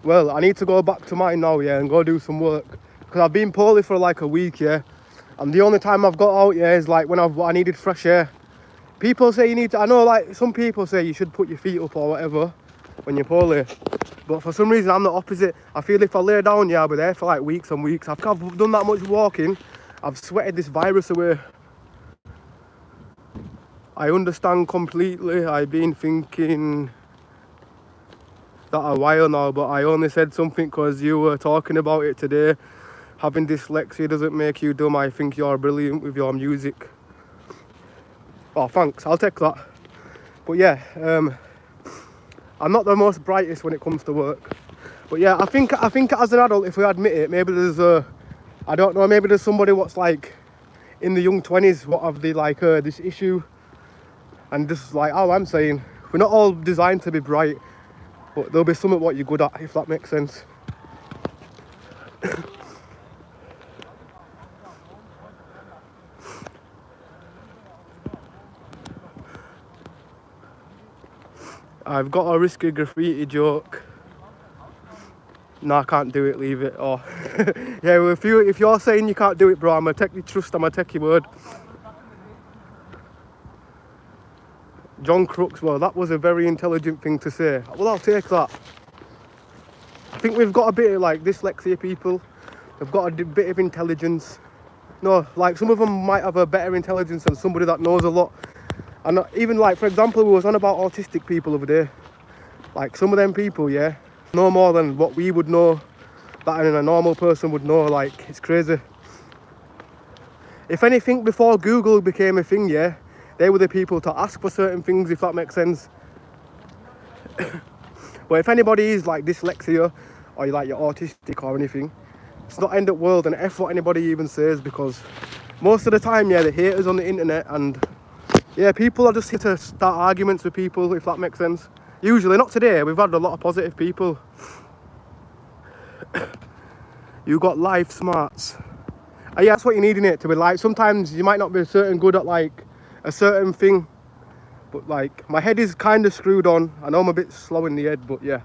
well, I need to go back to mine now, yeah, and go do some work. Because I've been poorly for like a week, yeah. And the only time I've got out, yeah, is like when I needed fresh air. People say you need to, I know like some people say you should put your feet up or whatever when you're poorly. But for some reason I'm the opposite. I feel if I lay down, yeah, I'll be there for like weeks and weeks. I've done that much walking, I've sweated this virus away. I understand completely. I've been thinking that a while now, but I only said something because you were talking about it today. Having dyslexia doesn't make you dumb. I think you're brilliant with your music. Oh, thanks, I'll take that. But yeah, I'm not the most brightest when it comes to work. But yeah, I think as an adult, if we admit it, maybe there's I don't know, maybe there's somebody what's like in the young 20s, what have they like this issue. And just like how I'm saying, we're not all designed to be bright, but there'll be something what you're good at, if that makes sense. I've got a risky graffiti joke. No, I can't do it, leave it. Or yeah, well, if you're saying you can't do it, bro, I'm gonna take your trust, I'm gonna take your word. John Crooks, well, that was a very intelligent thing to say. Well, I'll take that. I think we've got a bit of like dyslexia people. They've got a bit of intelligence. No, like some of them might have a better intelligence than somebody that knows a lot. And even like, for example, we was on about autistic people over there. Like some of them people, yeah, know more than what we would know, that a normal person would know. Like, it's crazy. If anything, before Google became a thing, yeah, they were the people to ask for certain things, if that makes sense. But if anybody is like dyslexia, or like you're autistic or anything, it's not end of world and F what anybody even says, because most of the time, yeah, the haters on the internet, and yeah, people are just here to start arguments with people, if that makes sense. Usually, not today, we've had a lot of positive people. You got life smarts. Yeah, that's what you need in it, to be like, sometimes you might not be certain good at like a certain thing, but like my head is kind of screwed on. I know I'm a bit slow in the head, but yeah.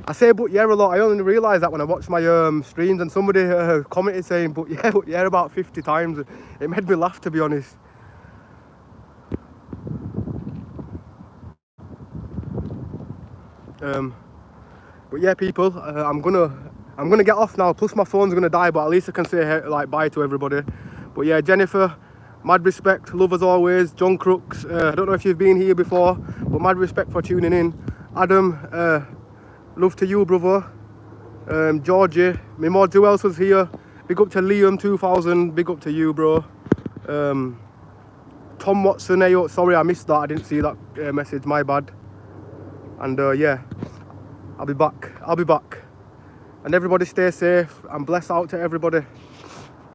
I say but yeah a lot. I only realised that when I watched my streams, and somebody commented saying but yeah about 50 times. It made me laugh, to be honest. But yeah, people, I'm gonna get off now, plus my phone's gonna die, but at least I can say like bye to everybody. But yeah, Jennifer, mad respect, love as always. John Crooks, I don't know if you've been here before, but mad respect for tuning in. Adam, love to you, brother. Georgie, my mods, who else was here? Big up to Liam 2000, big up to you, bro. Tom Watson, hey, sorry I missed that, I didn't see that message, my bad. And yeah, I'll be back. And everybody stay safe, and bless out to everybody.